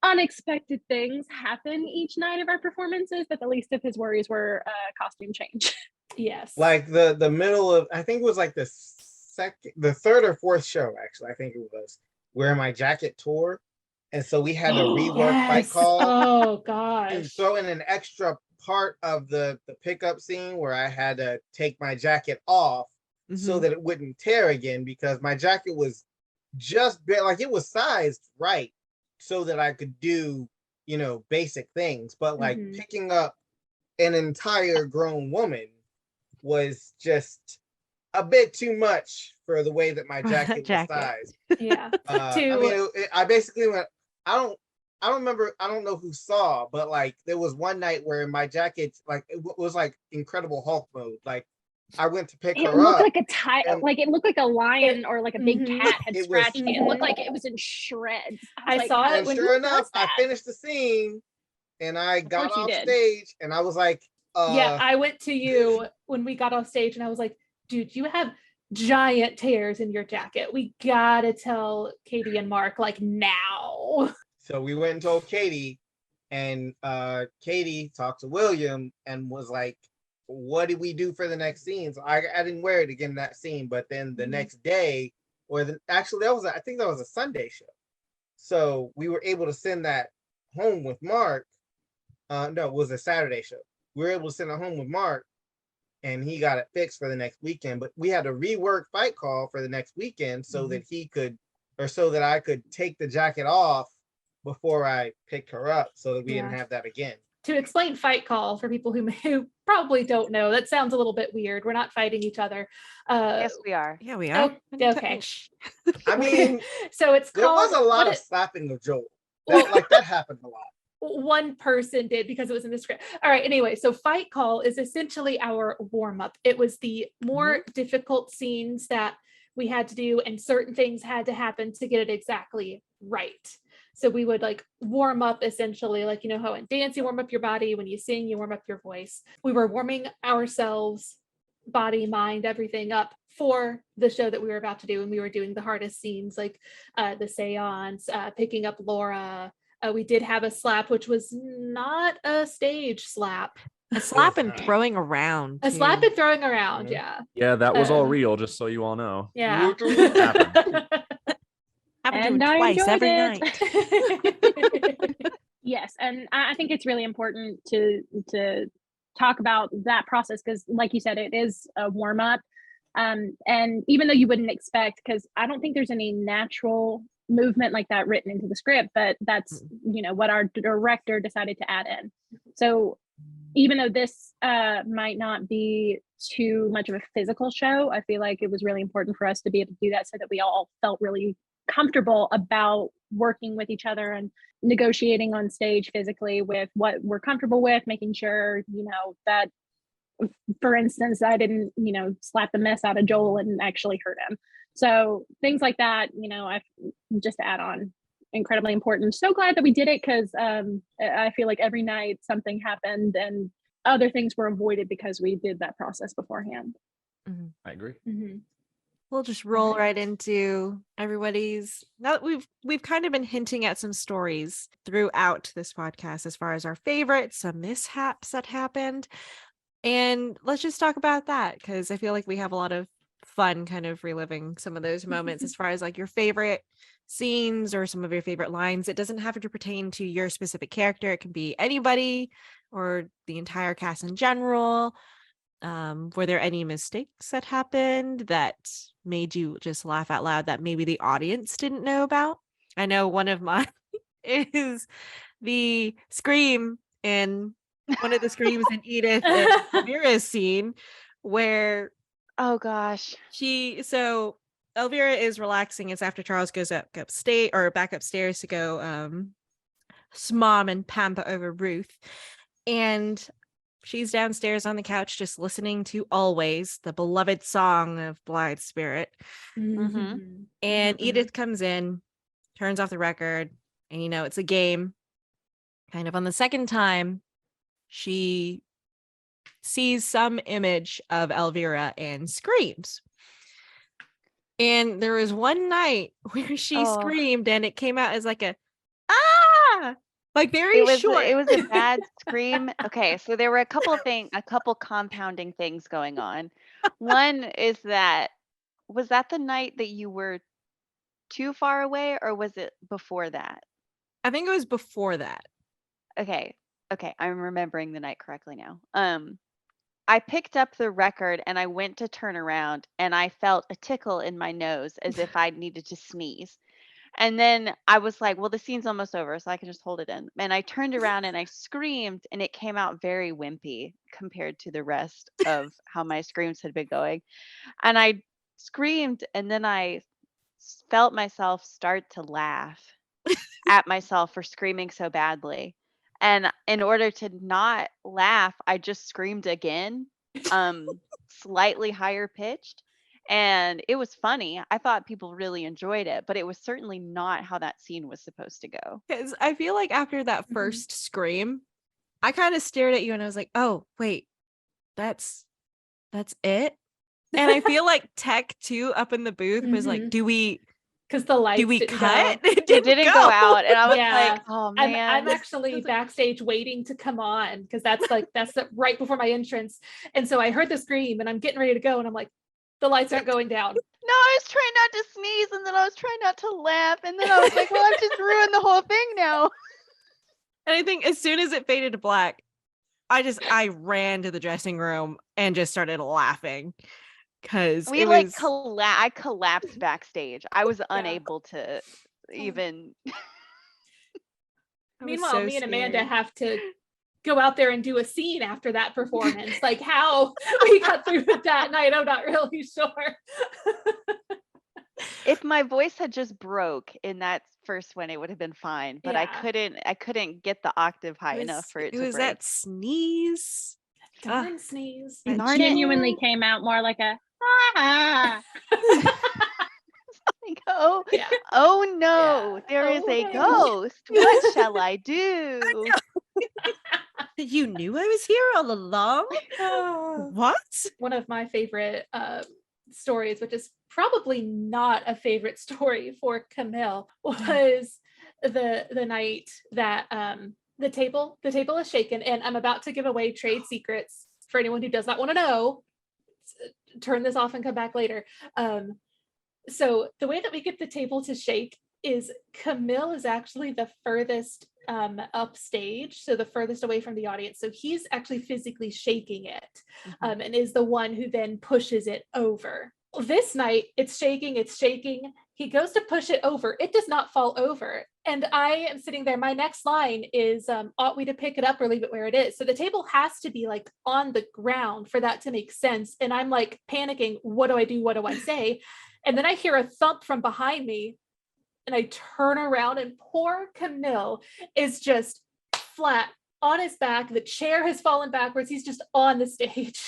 unexpected things happen each night of our performances that the least of his worries were costume change. Yes. Like the middle of, I think it was like the third or fourth show, actually, I think it was, where my jacket tore. And so we had to rework fight call Oh and gosh. throw in an extra part of the pickup scene where I had to take my jacket off so that it wouldn't tear again, because my jacket was just like, it was sized right so that I could do, basic things, but like Mhm. picking up an entire grown woman was just a bit too much for the way that my For that jacket was jacket. sized. Yeah. I mean, I basically went. I don't remember. I don't know who saw, but like there was one night where my jacket, like was like Incredible Hulk mode. Like I went to pick It her looked up, like and like it looked like a lion or like a big Mhm. cat had it was, scratched it. It looked Mhm. like it was in shreds. I I was like, saw it and when sure who enough, does I that? finished the scene, and I Of got course you off did. stage, and I was like, Yeah, I went to you when we got off stage and I was like, dude, you have giant tears in your jacket. We gotta tell Katie and Mark like now. So we went and told Katie, and Katie talked to William and was like, what did we do for the next scene? So I didn't wear it again in that scene, but then the Mhm. next day, actually I think that was a Sunday show. So we were able to send that home with Mark. No, it was a Saturday show. We were able to send it home with Mark, and he got it fixed for the next weekend. But we had to rework Fight Call for the next weekend so that he could, or so that I could take the jacket off before I picked her up, so that we didn't Yeah. have that again. To explain Fight Call for people who probably don't know, that sounds a little bit weird. We're not fighting each other. Yes, we are. Yeah, we are. Okay. I mean, So it's there was called a lot what of it- slapping of Joel. Well- That happened a lot. one person did because it was in the script. All right. Anyway, so Fight Call is essentially our warm up. It was the more difficult scenes that we had to do, and certain things had to happen to get it exactly right. So we would like warm up essentially, like, you know how in dance you warm up your body, when you sing, you warm up your voice. We were warming ourselves, body, mind, everything up for the show that we were about to do. And we were doing the hardest scenes like the seance, picking up Laura. We did have a slap, which was not a stage slap. A slap and not. throwing around. A slap too. and throwing around, Mhm. yeah. Yeah, that was all Um, real, just so you all know. Yeah. Happened. Happened to And him I twice enjoyed every it. night. Yes, and I think it's really important to talk about that process because, like you said, it is a warm up. And even though you wouldn't expect, because I don't think there's any natural movement like that written into the script, but that's what our director decided to add in. So even though this might not be too much of a physical show, I feel like it was really important for us to be able to do that so that we all felt really comfortable about working with each other and negotiating on stage physically with what we're comfortable with, making sure, that, for instance, I didn't, slap the mess out of Joel and actually hurt him. So things like that, I just to add on, incredibly important. So glad that we did it because I feel like every night something happened and other things were avoided because we did that process beforehand. I agree. Mhm. We'll just roll right into everybody's. Now that we've kind of been hinting at some stories throughout this podcast as far as our favorites, some mishaps that happened. And let's just talk about that because I feel like we have a lot of fun kind of reliving some of those moments as far as like your favorite scenes or some of your favorite lines. It doesn't have to pertain to your specific character. It can be anybody or the entire cast in general. Were there any mistakes that happened that made you just laugh out loud that maybe the audience didn't know about? I know one of mine is the scream in one of the screams in Edith and Elvira's scene where Oh gosh. Elvira is relaxing. It's after Charles goes back upstairs to go smom and pamper over Ruth. And she's downstairs on the couch just listening to Always, the beloved song of Blithe Spirit. Mhm. And Edith comes in, turns off the record, and it's a game. Kind of on the second time, she sees some image of Elvira and screams. And there was one night where she Oh. screamed and it came out as like a ah, like very short. It was a bad scream. Okay, so there were a couple compounding things going on. One is was that the night that you were too far away, or was it before that? I think it was before that. Okay, I'm remembering the night correctly now. I picked up the record and I went to turn around and I felt a tickle in my nose as if I needed to sneeze. And then I was like, well, the scene's almost over, so I can just hold it in. And I turned around and I screamed, and it came out very wimpy compared to the rest of how my screams had been going. And I screamed, and then I felt myself start to laugh at myself for screaming so badly. And in order to not laugh, I just screamed again, slightly higher pitched. And it was funny. I thought people really enjoyed it, but it was certainly not how that scene was supposed to go. Because I feel like after that Mhm. first scream, I kind of stared at you and I was like, oh, wait, that's it. And I feel like Tech too up in the booth was like, Mhm. do we Because the lights do we didn't cut? go. It It didn't go out, and I was Yeah. like, oh I'm man. actually backstage waiting to come on because that's right before my entrance. And so I heard the scream and I'm getting ready to go and I'm like, the lights aren't going down. No, I was trying not to sneeze, and then I was trying not to laugh, and then I was like, well, I've just ruined the whole thing now. And I think as soon as it faded to black, I ran to the dressing room and just started laughing because We it like was I collapsed backstage. I was unable to even. I was Meanwhile, so me and Amanda scared. have to go out there and do a scene after that performance. Like how we got through with that night, I'm not really sure. If my voice had just broke in that first one, it would have been fine. But I Yeah. couldn't get the octave high enough for it to was break. that sneeze. Darn sneeze. It Darn it. genuinely came out more like a ah. Like, oh, Yeah. oh no, Yeah. there is Oh, a no. ghost. What shall I do? You knew I was here all along? What? One of my favorite stories, which is probably not a favorite story for Camille, was the night that the table is shaken, and I'm about to give away trade secrets for anyone who does not want to know. Turn this off and come back later. So the way that we get the table to shake is Camille is actually the furthest upstage, so the furthest away from the audience. So he's actually physically shaking it, and is the one who then pushes it over. This night, it's shaking. He goes to push it over. It does not fall over. And I am sitting there. My next line is, ought we to pick it up or leave it where it is? So the table has to be like on the ground for that to make sense. And I'm like panicking. What do I do? What do I say? And then I hear a thump from behind me. And I turn around and poor Camille is just flat on his back. The chair has fallen backwards. He's just on the stage,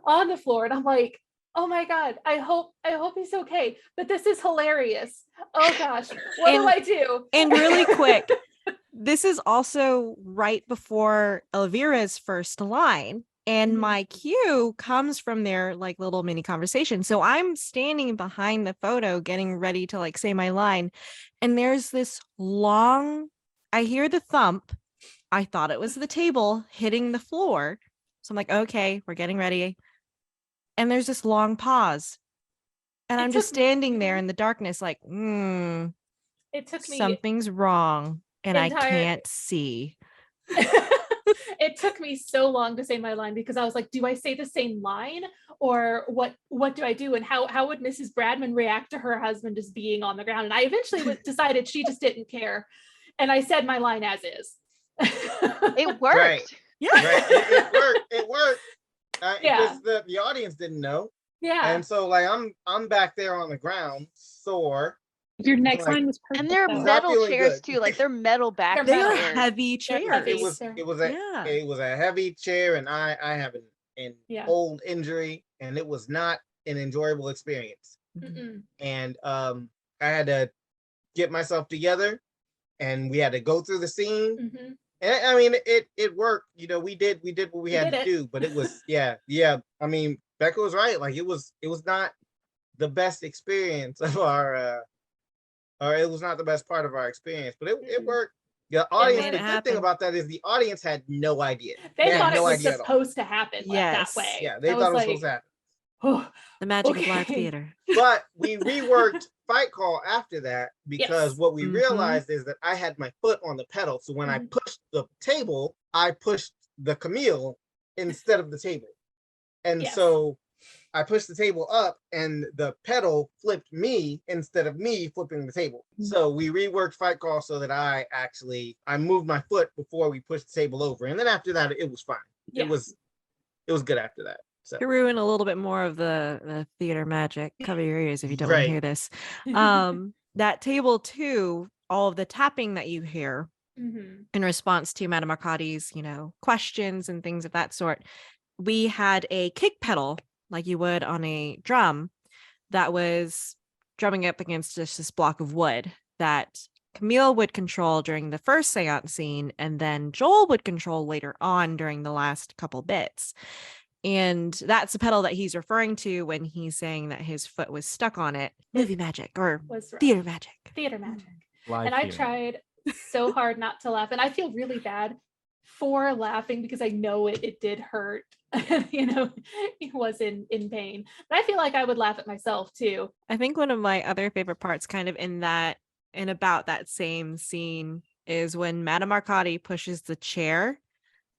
on the floor. And I'm like, oh my God, I hope he's okay. But this is hilarious. Oh gosh, what do I do? And really quick, this is also right before Elvira's first line. And my cue comes from their like little mini conversation. So I'm standing behind the photo getting ready to like say my line. And there's this long, I hear the thump. I thought it was the table hitting the floor. So I'm like, okay, we're getting ready. And there's this long pause. And I'm just standing there in the darkness like, it took me something's wrong. And I can't see. It took me so long to say my line because I was like, do I say the same line or what do I do? And how would Mrs. Bradman react to her husband just being on the ground? And I eventually decided she just didn't care. And I said my line as is. It worked. Right. Yeah. Right. It worked. Because the audience didn't know. Yeah. And so like I'm back there on the ground, sore. Your next line was perfect. And they're though. metal feeling chairs good. too. Like they're metal back They are chairs. heavy chairs. heavy. It was a heavy chair, and I have an old injury, and it was not an enjoyable experience. Mm-mm. And I had to get myself together, and we had to go through the scene. Mm-hmm. And I mean, it worked. You know, we did what we had to do, but it was yeah. I mean, Becca was right. Like it was not the best experience of our or it was not the best part of our experience, but it worked. The audience, made the it good happen. thing about that is the audience had no idea. They had thought no it was idea at all. supposed to happen Yes. that way. Yeah, they I thought it was like, supposed to happen. oh, The magic of live okay. theater. But we reworked Fight Call after that because Yes. what we Mhm. realized is that I had my foot on the pedal. So when I pushed the table, I pushed the Camille instead of the table. And Yes. so I pushed the table up and the pedal flipped me instead of me flipping the table. So we reworked Fight Call so that I moved my foot before we pushed the table over. And then after that, it was fine. Yeah. It was good after that. So To ruin a little bit more of the theater magic, cover your ears if you don't want to Right. hear this. That table too, all of the tapping that you hear Mhm. in response to Madame Arcadi's, questions and things of that sort. We had a kick pedal like you would on a drum that was drumming up against just this block of wood that Camille would control during the first seance scene, and then Joel would control later on during the last couple bits. And that's the pedal that he's referring to when he's saying that his foot was stuck on it. Movie magic or Was rough. theater magic. Theater magic. Live And I theater. tried so hard not to laugh. And I feel really bad for laughing because I know it did hurt. It was in pain. But I feel like I would laugh at myself too. I think one of my other favorite parts kind of in about that same scene is when Madame Arcadi pushes the chair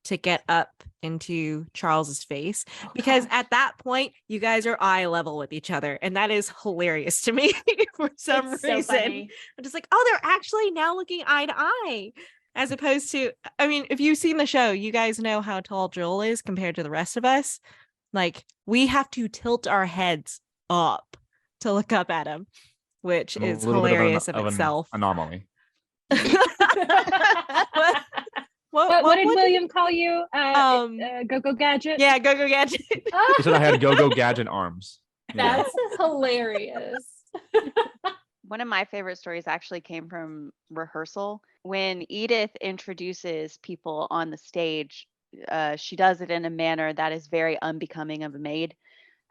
to get up into Charles's face, because at that point you guys are eye level with each other, and that is hilarious to me for some It's so reason. funny. I'm just like, oh, they're actually now looking eye to eye, as opposed to, I mean, if you've seen the show, you guys know how tall Joel is compared to the rest of us. Like, we have to tilt our heads up to look up at him, which I'm a is little bit hilarious of an itself. anomaly. What did William call you? Um, Go-Go Gadget? Yeah, go gadget. He said I had go gadget arms. Yeah. That's hilarious. One of my favorite stories actually came from rehearsal. When Edith introduces people on the stage, she does it in a manner that is very unbecoming of a maid.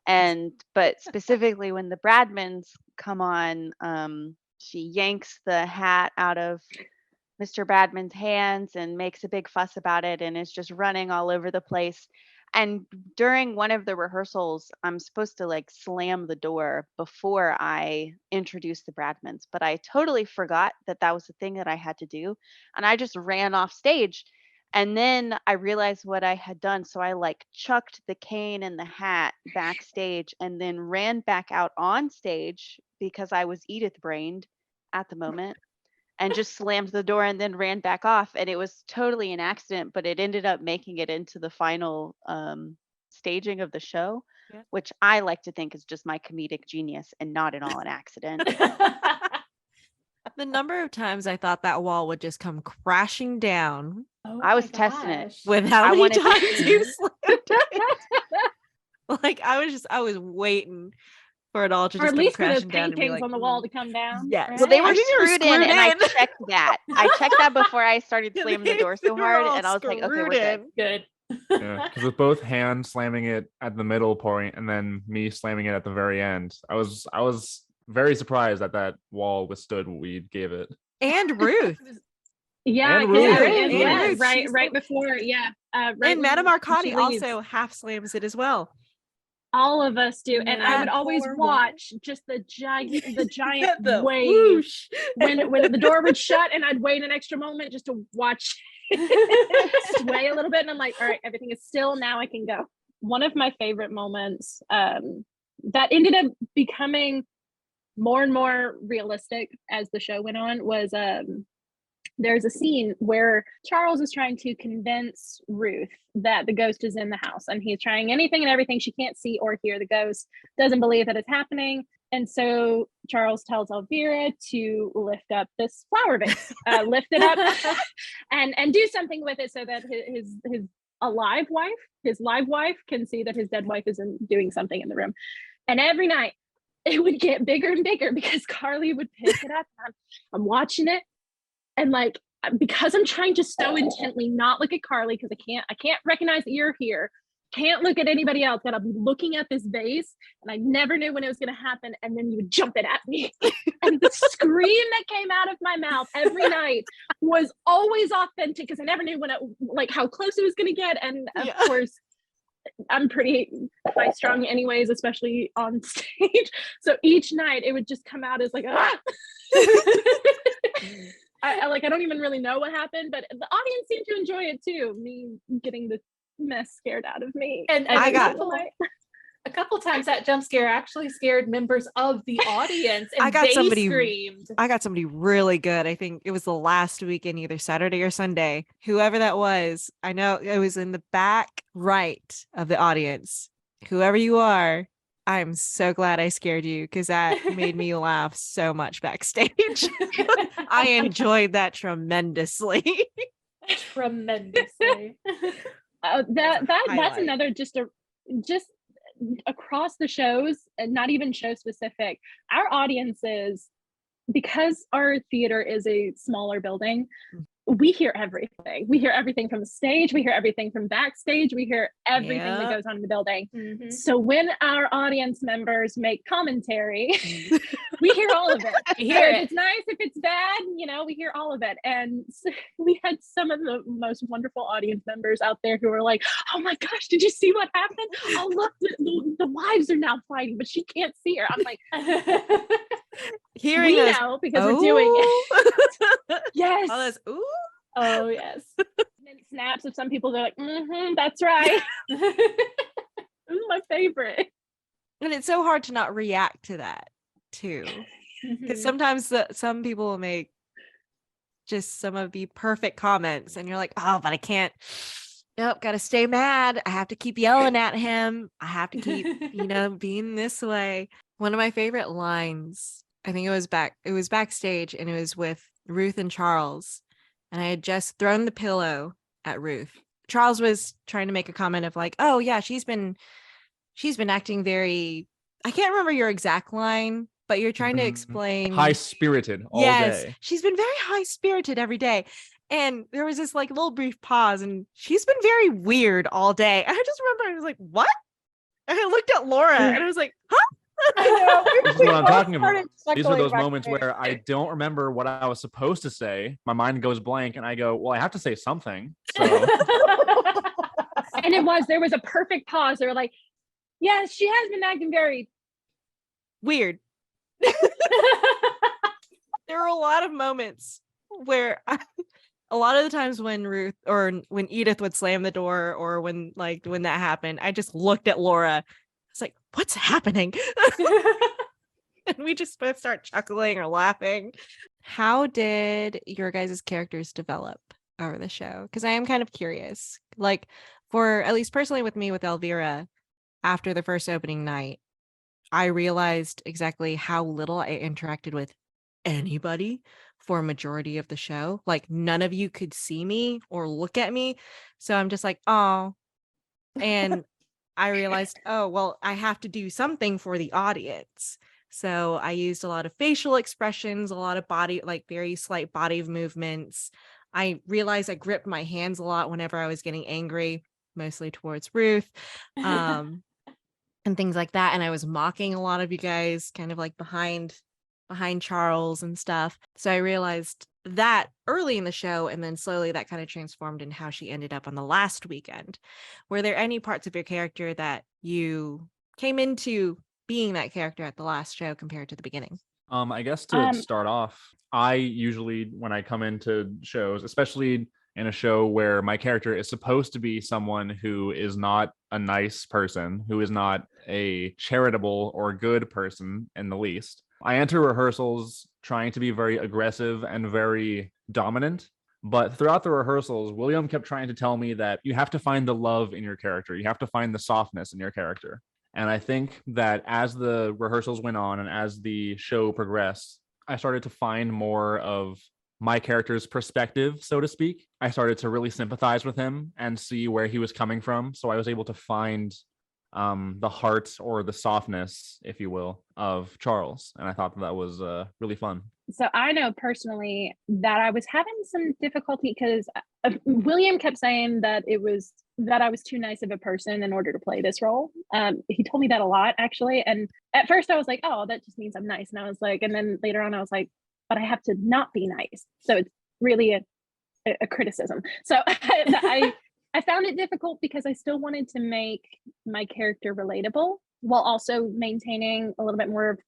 But specifically when the Bradmans come on, she yanks the hat out of Mr. Bradman's hands and makes a big fuss about it and is just running all over the place. And during one of the rehearsals, I'm supposed to like slam the door before I introduce the Bradmans, but I totally forgot that was the thing that I had to do. And I just ran off stage. And then I realized what I had done. So I like chucked the cane and the hat backstage and then ran back out on stage because I was Edith brained at the moment, and just slammed the door and then ran back off. And it was totally an accident, but it ended up making it into the final staging of the show, Yeah. which I like to think is just my comedic genius and not at all an accident. The number of times I thought that wall would just come crashing down Oh I was my testing it. gosh. with how I many wanted- times you slammed it. Like, I was waiting for it all to Or just at come least for those crashing down and be paintings like, on the wall to come down. Yes. Well, they were I think they were screwed in, screwed and I in. checked that. I checked that before I started Yeah, slamming the they- door they so were hard, all and I was like, okay, we're screwed good. in. Good. Yeah, because with both hands slamming it at the middle point and then me slamming it at the very end, I was very surprised that wall withstood what we gave it. And Ruth. Yeah, And 'cause Ruth. Ruth, And yeah, Ruth, right, she's right the- before, yeah. Right And Madame when Arcadi she leaves. also half slams it as well. All of us do, and I would That always poor watch just the giant The wave whoosh. when the door would shut, and I'd wait an extra moment just to watch it sway a little bit, and I'm like, all right, everything is still, now I can go. One of my favorite moments that ended up becoming more and more realistic as the show went on was there's a scene where Charles is trying to convince Ruth that the ghost is in the house, and he's trying anything and everything. She can't see or hear the ghost, doesn't believe that it's happening. And so Charles tells Elvira to lift up this flower vase, lift it up and do something with it so that his live wife can see that his dead wife isn't doing something in the room. And every night it would get bigger and bigger because Carly would pick it up. I'm watching it. And like, because I'm trying to so intently not look at Carly, because I can't recognize that you're here. Can't look at anybody else. That I'll be looking at this vase, and I never knew when it was going to happen. And then you would jump it at me, and the scream that came out of my mouth every night was always authentic because I never knew how close it was going to get. And of course, I'm pretty high strung anyways, especially on stage. So each night it would just come out as like, ah! I don't even really know what happened, but the audience seemed to enjoy it too. Me getting the mess scared out of me. And I got- A couple times that jump scare actually scared members of the audience, and I got they somebody screamed. I got somebody really good. I think it was the last weekend, either Saturday or Sunday. Whoever that was, I know it was in the back right of the audience. Whoever you are, I'm so glad I scared you because that made me laugh so much backstage. I enjoyed that tremendously. Tremendously. That's highlight. another just across the shows, and not even show specific. Our audiences, because our theater is a smaller building, we hear everything. We hear everything from the stage. We hear everything from backstage. We hear everything that Yep. goes on in the building. Mhm. So when our audience members make commentary, we hear all of it. We hear If it. it's nice, if it's bad, we hear all of it. And so we had some of the most wonderful audience members out there who were like, "Oh my gosh, did you see what happened? Oh look, the wives are now fighting, but she can't see her." I'm like, Hearing we those, know because we're doing it. "Oh." Yes. All those, ooh. Oh yes. And then snaps of some people, they're like, "That's right." This is my favorite. And it's so hard to not react to that too. Because Mhm. sometimes some people will make just some of the perfect comments and you're like, oh, but I can't. Nope, gotta stay mad. I have to keep yelling at him. I have to keep, being this way. One of my favorite lines, I think it was backstage and it was with Ruth and Charles. And I had just thrown the pillow at Ruth. Charles was trying to make a comment of like, oh yeah, she's been acting very, I can't remember your exact line, but you're trying to explain High spirited all yes, day. she's been very high spirited every day. And there was this like little brief pause and she's been very weird all day. I just remember I was like, what? And I looked at Laura and I was like, huh? I know. This is what I'm both talking about. started These are chuckling those moments backstage. where I don't remember what I was supposed to say. My mind goes blank and I go, well, I have to say something. So And there was a perfect pause. They were like, "Yeah, she has been acting very Weird. There were a lot of moments where a lot of the times when Ruth or when Edith would slam the door or when that happened, I just looked at Laura. I was like, what's happening? And we just both start chuckling or laughing. How did your guys' characters develop over the show? Because I am kind of curious. Like, for at least personally with me with Elvira, after the first opening night, I realized exactly how little I interacted with anybody for a majority of the show. Like, none of you could see me or look at me. So I'm just like, oh. And I realized, oh, well, I have to do something for the audience. So I used a lot of facial expressions, a lot of body, like very slight body movements. I realized I gripped my hands a lot whenever I was getting angry, mostly towards Ruth, and things like that. And I was mocking a lot of you guys kind of like behind Charles and stuff. So I realized that early in the show, and then slowly that kind of transformed in how she ended up on the last weekend. Were there any parts of your character that you came into being that character at the last show compared to the beginning? I guess to start off, I usually, when I come into shows, especially in a show where my character is supposed to be someone who is not a nice person, who is not a charitable or good person in the least, I enter rehearsals trying to be very aggressive and very dominant. But throughout the rehearsals, William kept trying to tell me that you have to find the love in your character. You have to find the softness in your character. And I think that as the rehearsals went on and as the show progressed, I started to find more of my character's perspective, so to speak. I started to really sympathize with him and see where he was coming from. So I was able to find the heart or the softness, if you will, of Charles. And I thought that was really fun. So I know personally that I was having some difficulty because William kept saying that I was too nice of a person in order to play this role. He told me that a lot, actually. And at first I was like, oh, that just means I'm nice. And I was like, and then later on I was like, but I have to not be nice. So it's really a criticism. So I found it difficult because I still wanted to make my character relatable while also maintaining a little bit more of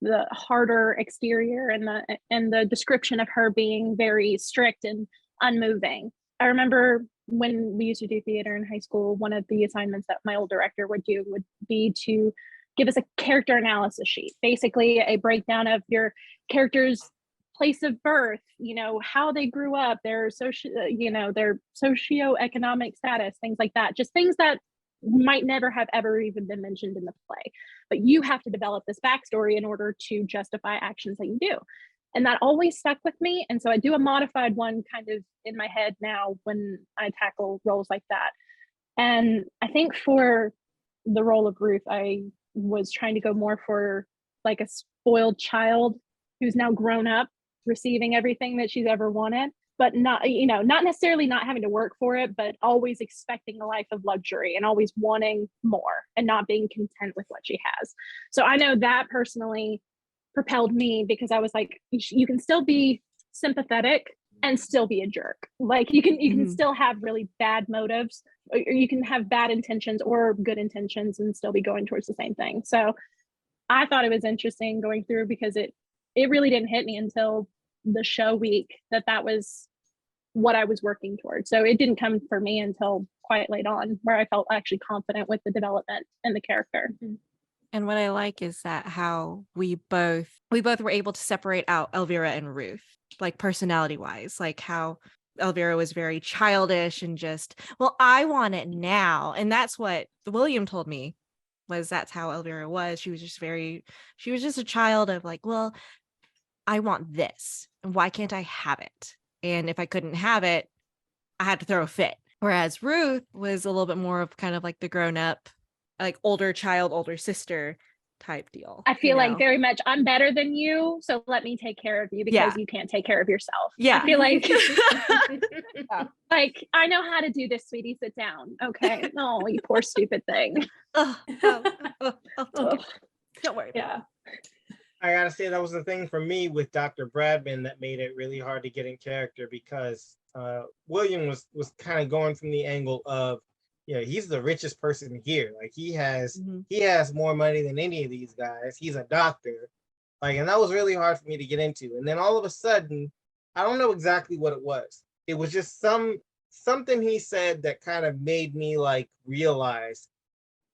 the harder exterior and the description of her being very strict and unmoving. I remember when we used to do theater in high school, one of the assignments that my old director would do would be to give us a character analysis sheet, basically a breakdown of your character's place of birth, how they grew up, their their socioeconomic status, things like that, just things that might never have ever even been mentioned in the play. But you have to develop this backstory in order to justify actions that you do. And that always stuck with me. And so I do a modified one kind of in my head now when I tackle roles like that. And I think for the role of Ruth, I was trying to go more for like a spoiled child who's now grown up, receiving everything that she's ever wanted, but not necessarily not having to work for it, but always expecting a life of luxury and always wanting more and not being content with what she has. So I know that personally propelled me, because I was like, you can still be sympathetic and still be a jerk. Like you can still have really bad motives, or you can have bad intentions or good intentions and still be going towards the same thing. So I thought it was interesting going through, because it really didn't hit me until the show week that was what I was working towards. So it didn't come for me until quite late on, where I felt actually confident with the development and the character. And what I like is that how we both were able to separate out Elvira and Ruth, like personality wise, like how Elvira was very childish and just, well, I want it now. And that's what William told me, that's how Elvira was. She was just a child of like, well, I want this. And why can't I have it? And if I couldn't have it, I had to throw a fit. Whereas Ruth was a little bit more of kind of like the grown up, like older child, older sister type deal. I feel like very much, I'm better than you, so let me take care of you because you can't take care of yourself. Yeah. I feel like like, I know how to do this, sweetie, sit down. Okay. Oh, you poor stupid thing. Don't worry. Yeah. I gotta say that was the thing for me with Dr. Bradman that made it really hard to get in character, because William was kind of going from the angle of, he's the richest person here. Like he has more money than any of these guys. He's a doctor. Like, and that was really hard for me to get into. And then all of a sudden, I don't know exactly what it was. It was just something he said that kind of made me like realize,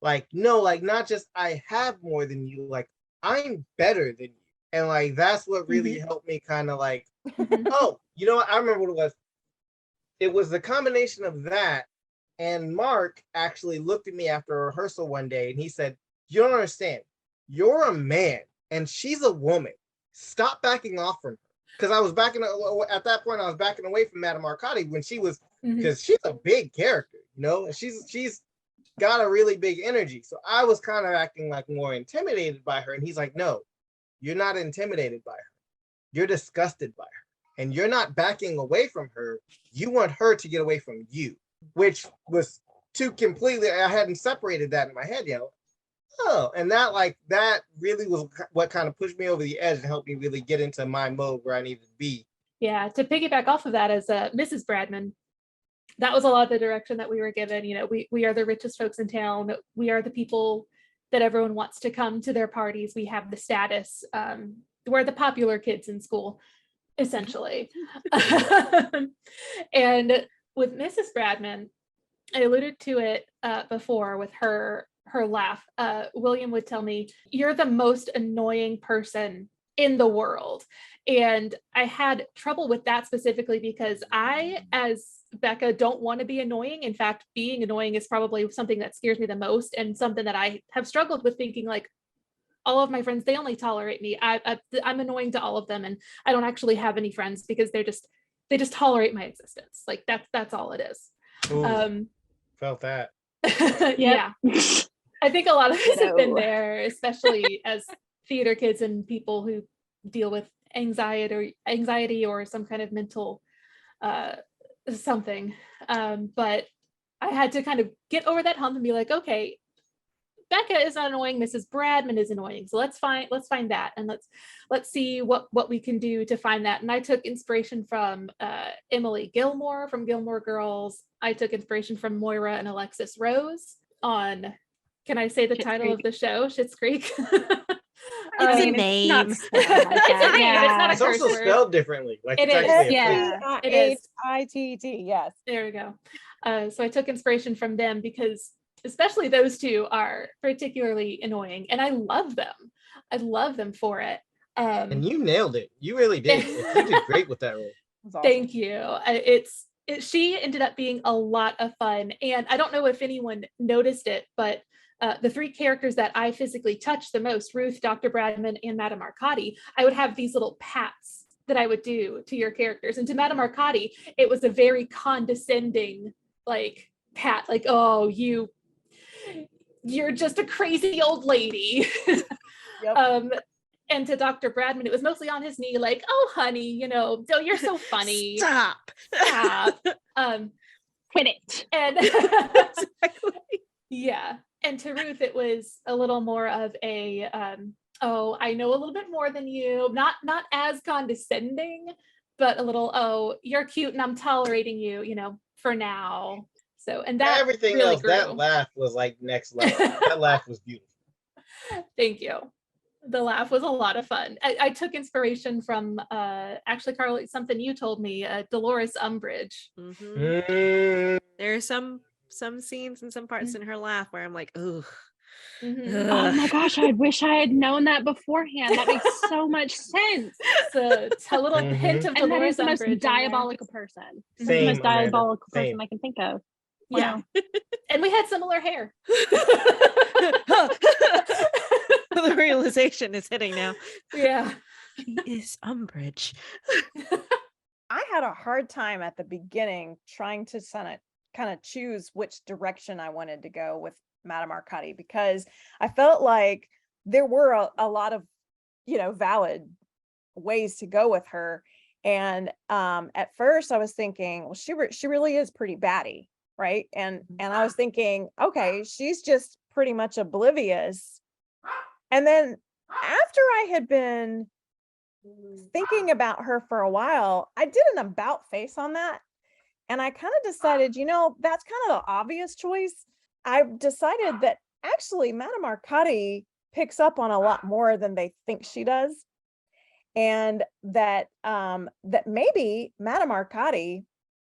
like, no, like not just I have more than you, like I'm better than you. And like that's what really helped me kind of like, oh, you know what? I remember what it was. It was the combination of that. And Mark actually looked at me after a rehearsal one day and he said, you don't understand. You're a man and she's a woman. Stop backing off from her. Because I was at that point, I was backing away from Madame Arcadi when she was, because she's a big character, and she's got a really big energy. So I was kind of acting like more intimidated by her. And he's like, no, you're not intimidated by her. You're disgusted by her. And you're not backing away from her. You want her to get away from you. Which was I hadn't separated that in my head, Oh, and that really was what kind of pushed me over the edge and helped me really get into my mode where I needed to be. Yeah, to piggyback off of that, as Mrs. Bradman, that was a lot of the direction that we were given. We are the richest folks in town. We are the people that everyone wants to come to their parties. We have the status. We're the popular kids in school, essentially. And with Mrs. Bradman, I alluded to it before with her laugh. William would tell me, you're the most annoying person in the world. And I had trouble with that specifically because I, as Becca, don't want to be annoying. In fact, being annoying is probably something that scares me the most, and something that I have struggled with, thinking like, all of my friends, they only tolerate me. I'm annoying to all of them, and I don't actually have any friends because they just tolerate my existence. Like that's all it is. Ooh, felt that. Yeah. I think a lot of us have been there, especially as theater kids and people who deal with anxiety or some kind of mental something. But I had to kind of get over that hump and be like, okay, Becca is not annoying, Mrs. Bradman is annoying. So let's find that, and let's see what we can do to find that. And I took inspiration from Emily Gilmore from Gilmore Girls. I took inspiration from Moira and Alexis Rose on, can I say the title of the show? Schitt's Creek. It's a It's name. not spelled like It's a that. name, it's not a It's curse also word. spelled differently. Like It it's is. actually a Yeah. thing. It is. Spitt, yes. There we go. So I took inspiration from them because especially those two are particularly annoying, and I love them. I love them for it. And you nailed it. You really did. Like, you did great with that role. That's awesome. Thank you. She ended up being a lot of fun, and I don't know if anyone noticed it, but the three characters that I physically touched the most, Ruth, Dr. Bradman, and Madame Arcadi, I would have these little pats that I would do to your characters. And to Madame Arcadi, it was a very condescending, like, pat, like, oh, you're just a crazy old lady. Yep. And to Dr. Bradman, it was mostly on his knee, like, oh, honey, oh, you're so funny. Stop. Stop. Quit it. And Exactly. yeah. And to Ruth, it was a little more of a, oh, I know a little bit more than you. Not as condescending, but a little, oh, you're cute and I'm tolerating you, for now. So, and that Everything really else, grew. that laugh was like next level. That laugh was beautiful. Thank you. The laugh was a lot of fun. I took inspiration from actually, Carly, something you told me, Dolores Umbridge. Mhm. There are some scenes and some parts in her laugh where I'm like, ooh. Mhm. Oh my gosh, I wish I had known that beforehand. That makes so much sense. It's a little hint of And that is Dolores the most Umbridge in there. diabolical person. That's the Same, most Amanda. diabolical person Same. I can think of. Yeah. Wow. And we had similar hair. The realization is hitting now. Yeah. She is Umbridge. I had a hard time at the beginning trying to kind of choose which direction I wanted to go with Madame Arcadi, because I felt like there were a lot of, valid ways to go with her. And at first I was thinking, well, she really is pretty batty, right? And I was thinking, okay, she's just pretty much oblivious. And then after I had been thinking about her for a while, I did an about face on that. And I kind of decided, that's kind of the obvious choice. I decided that actually Madame Arcadi picks up on a lot more than they think she does. And that maybe Madame Arcadi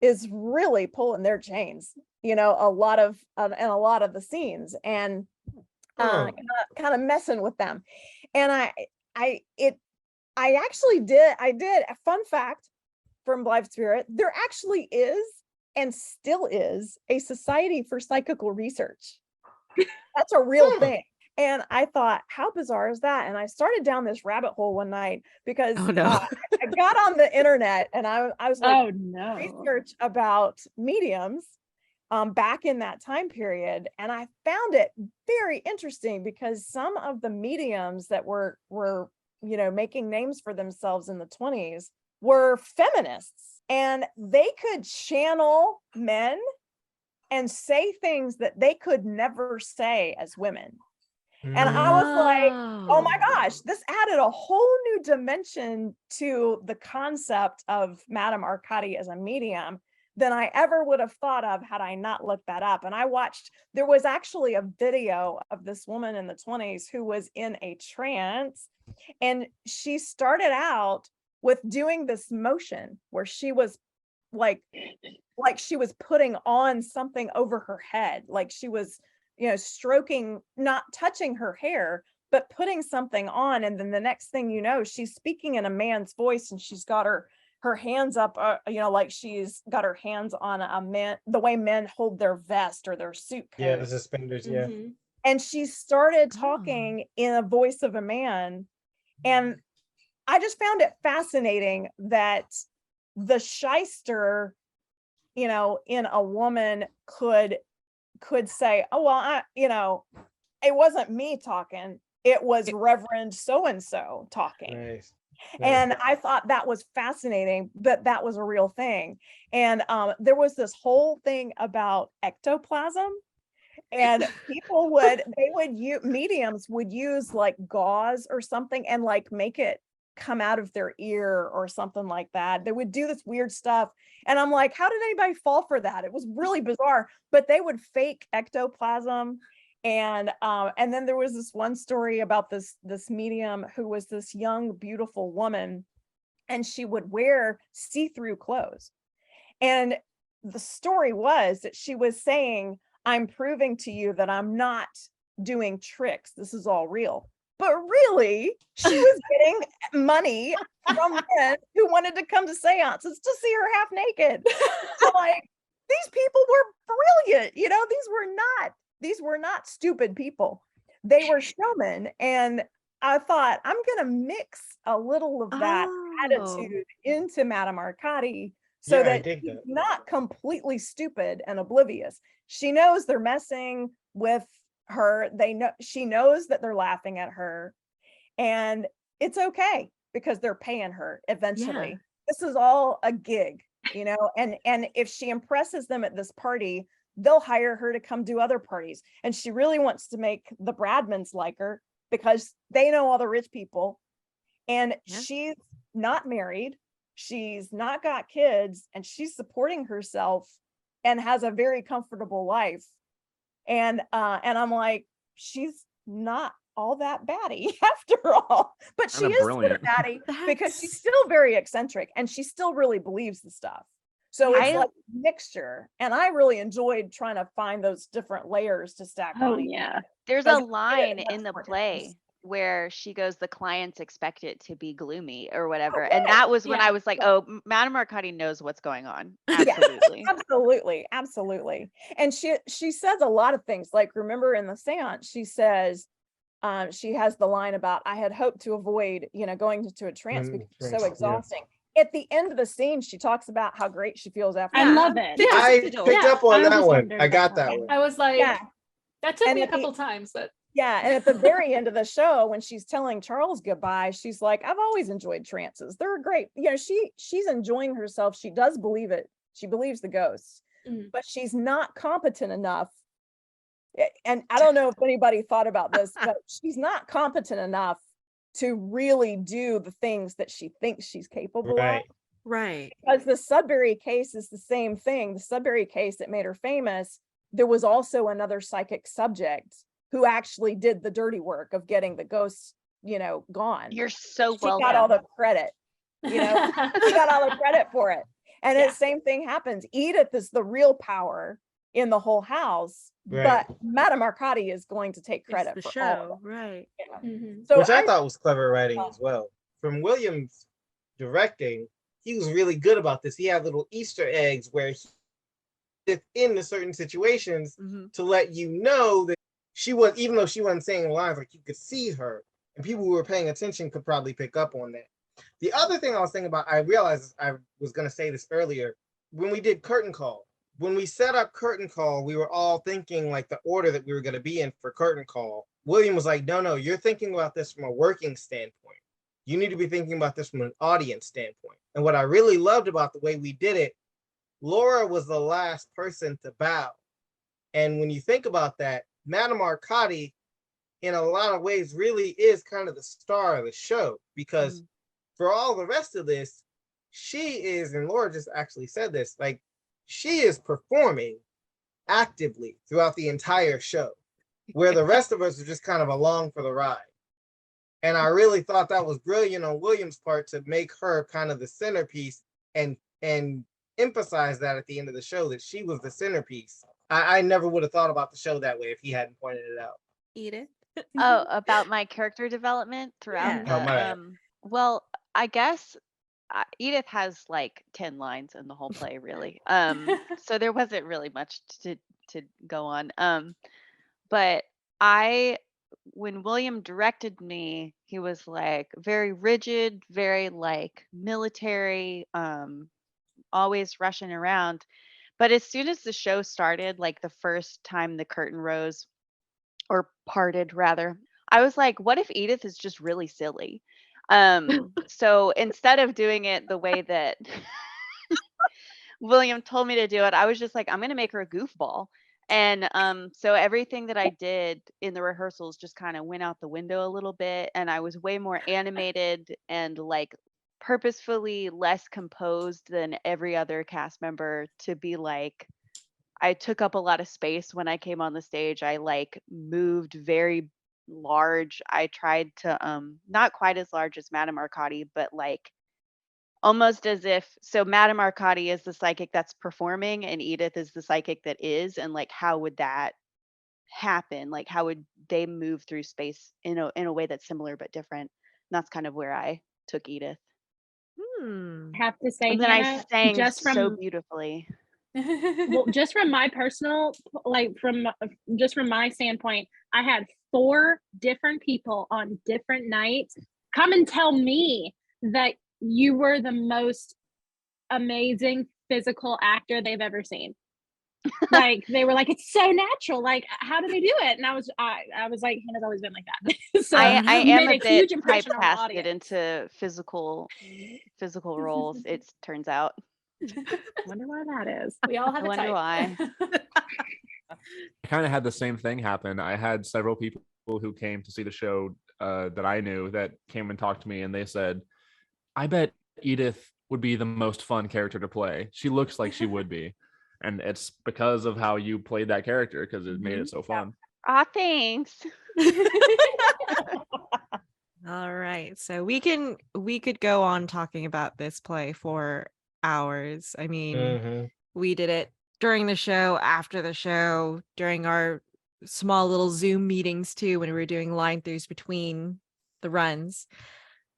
is really pulling their chains, a lot of the scenes, and kind of messing with them. And I did a fun fact from Blithe Spirit. There actually is and still is a Society for Psychical Research. That's a real thing. And I thought, how bizarre is that? And I started down this rabbit hole one night because Oh, no. I got on the internet and I was like, Oh no. research about mediums back in that time period. And I found it very interesting because some of the mediums that were making names for themselves in the 20s were feminists, and they could channel men and say things that they could never say as women. And I was like, oh my gosh, this added a whole new dimension to the concept of Madame Arcadi as a medium than I ever would have thought of had I not looked that up. And there was actually a video of this woman in the 20s who was in a trance, and she started out with doing this motion where she was like she was putting on something over her head, like she was stroking, not touching her hair, but putting something on. And then the next thing you know, she's speaking in a man's voice, and she's got her hands up, like she's got her hands on a man, the way men hold their vest or their suit coat. Yeah, the suspenders, yeah. Mhm. And she started talking in a voice of a man. And I just found it fascinating that the shyster, in a woman could say, oh, well, it wasn't me talking. It was Reverend so-and-so talking. Nice. And I thought that was fascinating, that was a real thing. And there was this whole thing about ectoplasm, and mediums would use like gauze or something and like make it come out of their ear or something like that. They would do this weird stuff. And I'm like, how did anybody fall for that? It was really bizarre, but they would fake ectoplasm. And then there was this one story about this medium who was this young, beautiful woman, and she would wear see-through clothes. And the story was that she was saying, I'm proving to you that I'm not doing tricks. This is all real. But really, she was getting money from men who wanted to come to seances to see her half naked. So like, these people were brilliant. These were not stupid people. They were showmen. And I thought, I'm going to mix a little of that attitude into Madame Arcati so Yeah, I that dig she's that. not completely stupid and oblivious. She knows they're messing with her. She knows that they're laughing at her, and it's okay because they're paying her eventually. Yeah. This is all a gig, and if she impresses them at this party, they'll hire her to come do other parties. And she really wants to make the Bradmans like her because they know all the rich people, and Yeah. she's not married, she's not got kids, and she's supporting herself and has a very comfortable life. And I'm like, she's not all that batty after all, but she Kinda is sort of brilliant. batty because she's That's still very eccentric and she still really believes the stuff. So it's I- like a mixture, and I really enjoyed trying to find those different layers to stack Oh on each yeah. other. There's Because a you get it line much in the more play intense. where she goes, the clients expect it to be gloomy or whatever. Oh, And yeah. that was when Yeah. I was like, Yeah. oh, Madame Arcati knows what's going on. Yeah. Absolutely. Absolutely. And she says a lot of things. Like, remember in the seance, she says, she has the line about, I had hoped to avoid, going into a trance because it's so Trance, yeah. exhausting. At the end of the scene, she talks about how great she feels after. I Yeah. love it. Fidget I spinner. picked Yeah, up on I that almost one. wondered I about got that that one. one. I was like, Yeah. that took And me a at the- couple times, but Yeah. And at the very end of the show, when she's telling Charles goodbye, she's like, I've always enjoyed trances. They're great. She's enjoying herself. She does believe it. She believes the ghosts, Mhm. but she's not competent enough. And I don't know if anybody thought about this, but she's not competent enough to really do the things that she thinks she's capable Right. of. Right. Because the Sudbury case is the same thing. The Sudbury case that made her famous, there was also another psychic subject who actually did the dirty work of getting the ghosts, gone. You're so She got all welcome. the credit, she got all the credit for it. And Yeah. the same thing happens. Edith is the real power in the whole house, Right. but Madame Arcati is going to take It's credit the for all of show. Right. it. Mhm. So Which I thought was clever writing as well. From Williams directing, he was really good about this. He had little Easter eggs where in the certain situations Mhm. to let you know that she was, even though she wasn't saying the lines, like you could see her, and people who were paying attention could probably pick up on that. The other thing I was thinking about, I realized I was going to say this earlier, when we did curtain call, when we set up curtain call, we were all thinking like the order that we were going to be in for curtain call. William was like, no, you're thinking about this from a working standpoint. You need to be thinking about this from an audience standpoint. And what I really loved about the way we did it, Laura was the last person to bow. And when you think about that, Madame Arcati, in a lot of ways, really is kind of the star of the show, because for all the rest of this, she is, and Laura just actually said this, like, she is performing actively throughout the entire show, where the rest of us are just kind of along for the ride. And I really thought that was brilliant on Williams' part to make her kind of the centerpiece and emphasize that at the end of the show, that she was the centerpiece. I never would have thought about the show that way if he hadn't pointed it out. Edith. Oh, about my character development throughout Yeah. the Oh, my bad. well, I guess Edith has like 10 lines in the whole play, really. So there wasn't really much to go on. But when William directed me, he was like very rigid, very like military, always rushing around. But as soon as the show started, like the first time the curtain rose, or parted rather, I was like, what if Edith is just really silly? So instead of doing it the way that William told me to do it, I was just like, I'm going to make her a goofball. And so everything that I did in the rehearsals just kind of went out the window a little bit. And I was way more animated and like purposefully less composed than every other cast member to be like, I took up a lot of space when I came on the stage. I like moved very large. I tried to not quite as large as Madame Arcadi, but like almost as if, so Madame Arcadi is the psychic that's performing and Edith is the psychic that is, and like how would that happen? Like how would they move through space in a way that's similar but different? And that's kind of where I took Edith. Hmm. I have to say, And then I Hannah, sang just so from beautifully. well, just from my personal, like from just from my standpoint, I had 4 different people on different nights come and tell me that you were the most amazing physical actor they've ever seen. Like they were like, it's so natural. Like, how do they do it? And I was like, Hannah's always been like that. So I you am made a a huge bit impression on the typecasted audience. into physical roles, it turns out. Wonder why that is. We all have I a wonder type. why. I kind of had the same thing happen. I had several people who came to see the show that I knew that came and talked to me, and they said, I bet Edith would be the most fun character to play. She looks like she would be. And it's because of how you played that character, because it made it so fun. Aw, thanks. All right. So we could go on talking about this play for hours. I mean, we did it during the show, after the show, during our small little Zoom meetings too, when we were doing line throughs between the runs.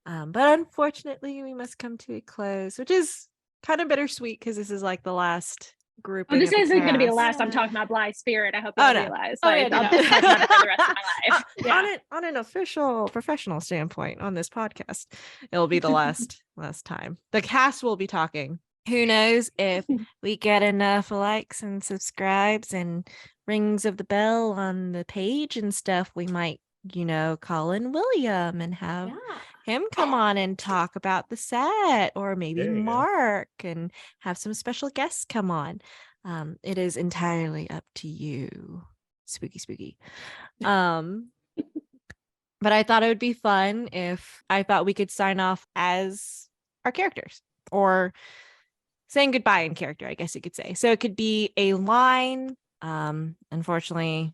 But unfortunately, we must come to a close, which is kind of bittersweet because this is like the last group. Well, this isn't going to be the last Yeah. I'm talking about Blithe Spirit. I hope you Oh, no. realize. Oh, Like, yeah, I'll no. be talking about it for the rest of my life. Yeah. On an official professional standpoint on this podcast, it'll be the last time. The cast will be talking. Who knows if we get enough likes and subscribes and rings of the bell on the page and stuff, we might, call in William and have Yeah. him come on and talk about the set, or maybe There you go. Mark, and have some special guests come on. It is entirely up to you. Spooky. But I thought it would be fun if I thought we could sign off as our characters, or saying goodbye in character, I guess you could say. So it could be a line. Unfortunately,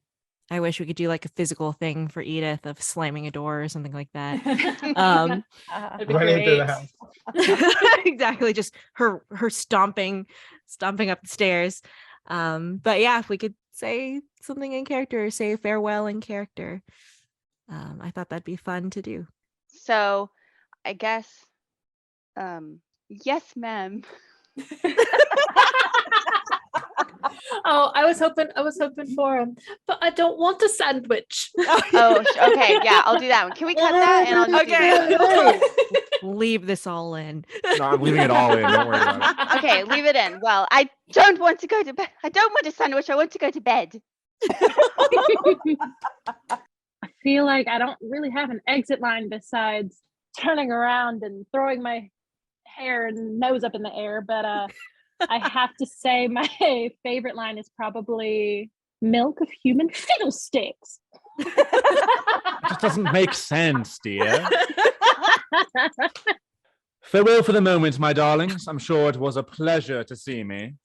I wish we could do like a physical thing for Edith of slamming a door or something like that. That'd be Running through the great. house. Exactly, just her stomping up the stairs. But yeah, if we could say something in character, or say farewell in character, I thought that'd be fun to do. So I guess yes, ma'am. Oh, I was hoping for him, but I don't want a sandwich. Oh, okay, yeah, I'll do that one. Can we cut that and I'll just do that? Leave this all in. No, I'm leaving it all in. Don't worry about it. Okay, leave it in. Well, I don't want to go to bed. I don't want a sandwich. I want to go to bed. I feel like I don't really have an exit line besides turning around and throwing my hair and nose up in the air, but I have to say my favorite line is probably milk of human fiddlesticks. It just doesn't make sense, dear. Farewell for the moment, my darlings. I'm sure it was a pleasure to see me.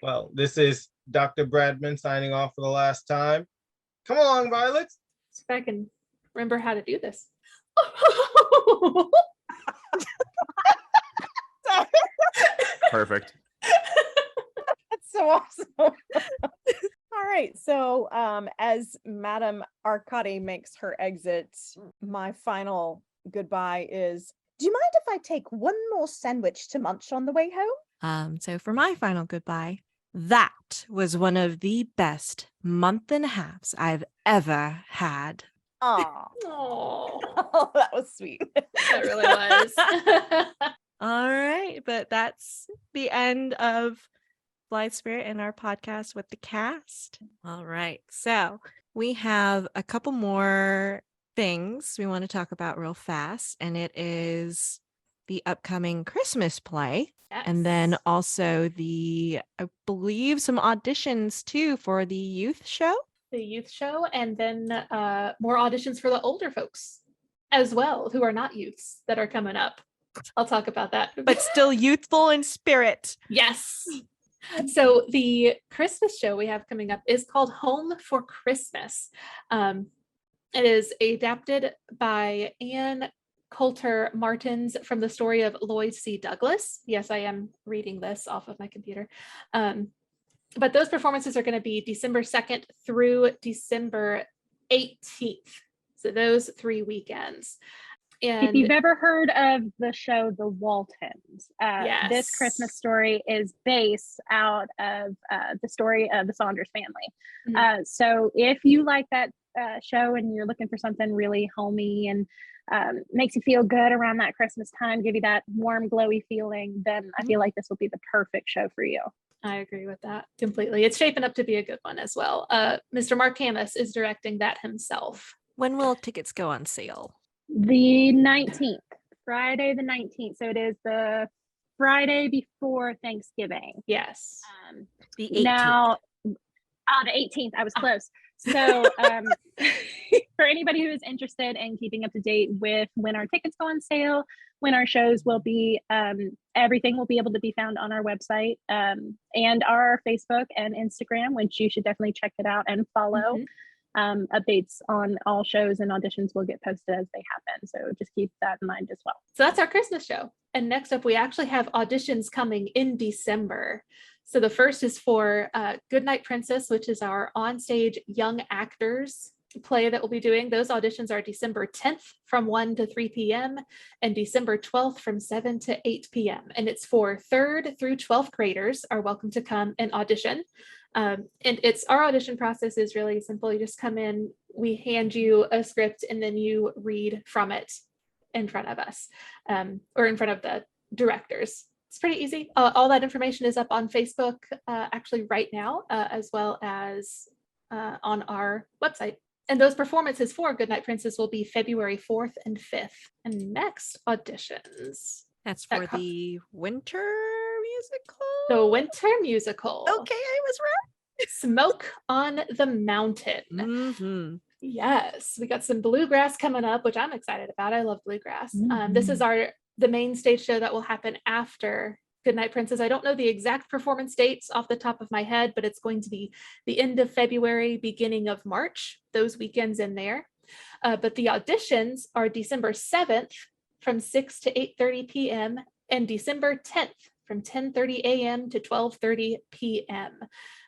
Well, this is Dr. Bradman signing off for the last time. Come along, Violet. See if I can remember how to do this. Perfect. That's so awesome. All right. So as Madame Arcadi makes her exit, my final goodbye is, do you mind if I take one more sandwich to munch on the way home? So for my final goodbye, that was one of the best month and a halves I've ever had. Oh, Oh, that was sweet. that really was. All right, but that's the end of Blithe Spirit and our podcast with the cast. All right, so we have a couple more things we want to talk about real fast, and it is the upcoming Christmas play, and then Yes. also I believe some auditions too for the youth show. The youth show, and then more auditions for the older folks as well, who are not youths, that are coming up. I'll talk about that. But still youthful in spirit. yes. So the Christmas show we have coming up is called Home for Christmas. It is adapted by Anne Coulter Martins from the story of Lloyd C. Douglas. Yes, I am reading this off of my computer. But those performances are going to be December 2nd through December 18th. So those 3 weekends. And if you've ever heard of the show The Waltons, this Christmas yes. story is based out of the story of the Saunders family. Mhm. So if you like that show and you're looking for something really homey and makes you feel good around that Christmas time, give you that warm, glowy feeling, then I feel like this will be the perfect show for you. I agree with that completely. It's shaping up to be a good one as well. Mr. Mark Hamas is directing that himself. When will tickets go on sale? The 19th, Friday the 19th. So it is the Friday before Thanksgiving. Yes. The 18th. Now, the 18th, I was close. So for anybody who is interested in keeping up to date with when our tickets go on sale, when our shows will be, everything will be able to be found on our website and our Facebook and Instagram, which you should definitely check it out and follow. Mhm. Updates on all shows and auditions will get posted as they happen. So just keep that in mind as well. So that's our Christmas show. And next up, we actually have auditions coming in December. So the first is for Goodnight Princess, which is our onstage young actors play that we'll be doing. Those auditions are December 10th from 1 to 3 p.m. and December 12th from 7 to 8 p.m. And it's for 3rd through 12th graders are welcome to come and audition. And it's our audition process is really simple. You just come in, we hand you a script, and then you read from it in front of us or in front of the directors. It's pretty easy. All that information is up on Facebook actually right now, as well as on our website. And those performances for Goodnight Princess will be February 4th and 5th. And next auditions. That's for the winter musical? The winter musical. Okay, I was right. Smoke on the Mountain. Mm-hmm. Yes, we got some bluegrass coming up, which I'm excited about. I love bluegrass. This is the main stage show that will happen after Goodnight Princess. I don't know the exact performance dates off the top of my head, but it's going to be the end of February, beginning of March, those weekends in there. But the auditions are December 7th from 6 to 8:30 p.m. and December 10th from 10:30 a.m. to 12:30 p.m.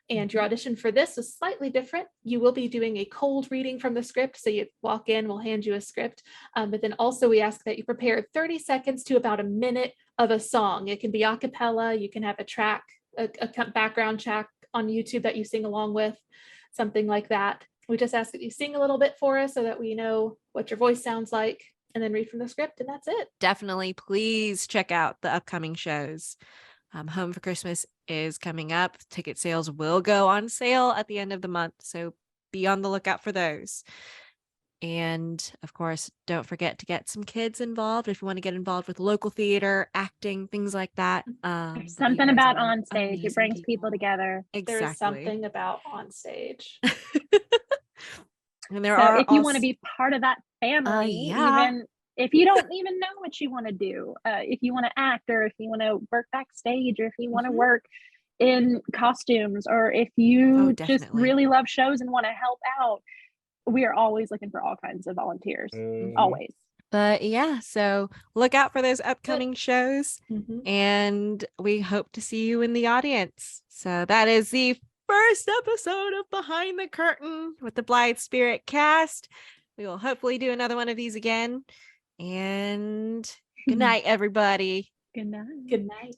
And your audition for this is slightly different. You will be doing a cold reading from the script. So you walk in, we'll hand you a script. But then also we ask that you prepare 30 seconds to about a minute of a song. It can be a cappella. You can have a track, a background track on YouTube that you sing along with, something like that. We just ask that you sing a little bit for us so that we know what your voice sounds like, and then read from the script, and that's it. Definitely, please check out the upcoming shows. Home for Christmas is coming up. Ticket sales will go on sale at the end of the month, so be on the lookout for those. And of course, don't forget to get some kids involved if you want to get involved with local theater, acting, things like that. There's something about On Stage. It brings people together. Exactly. There is something about On Stage. And there so are if you want to be part of that family, even if you don't even know what you want to do, if you want to act, or if you want to work backstage, or if you want to work in costumes, or if you just really love shows and want to help out, we are always looking for all kinds of volunteers. Always. But yeah, so look out for those upcoming shows, and we hope to see you in the audience. So that is the first episode of Behind the Curtain with the Blithe Spirit cast. We will hopefully do another one of these again. And good night, everybody. Good night. Good night.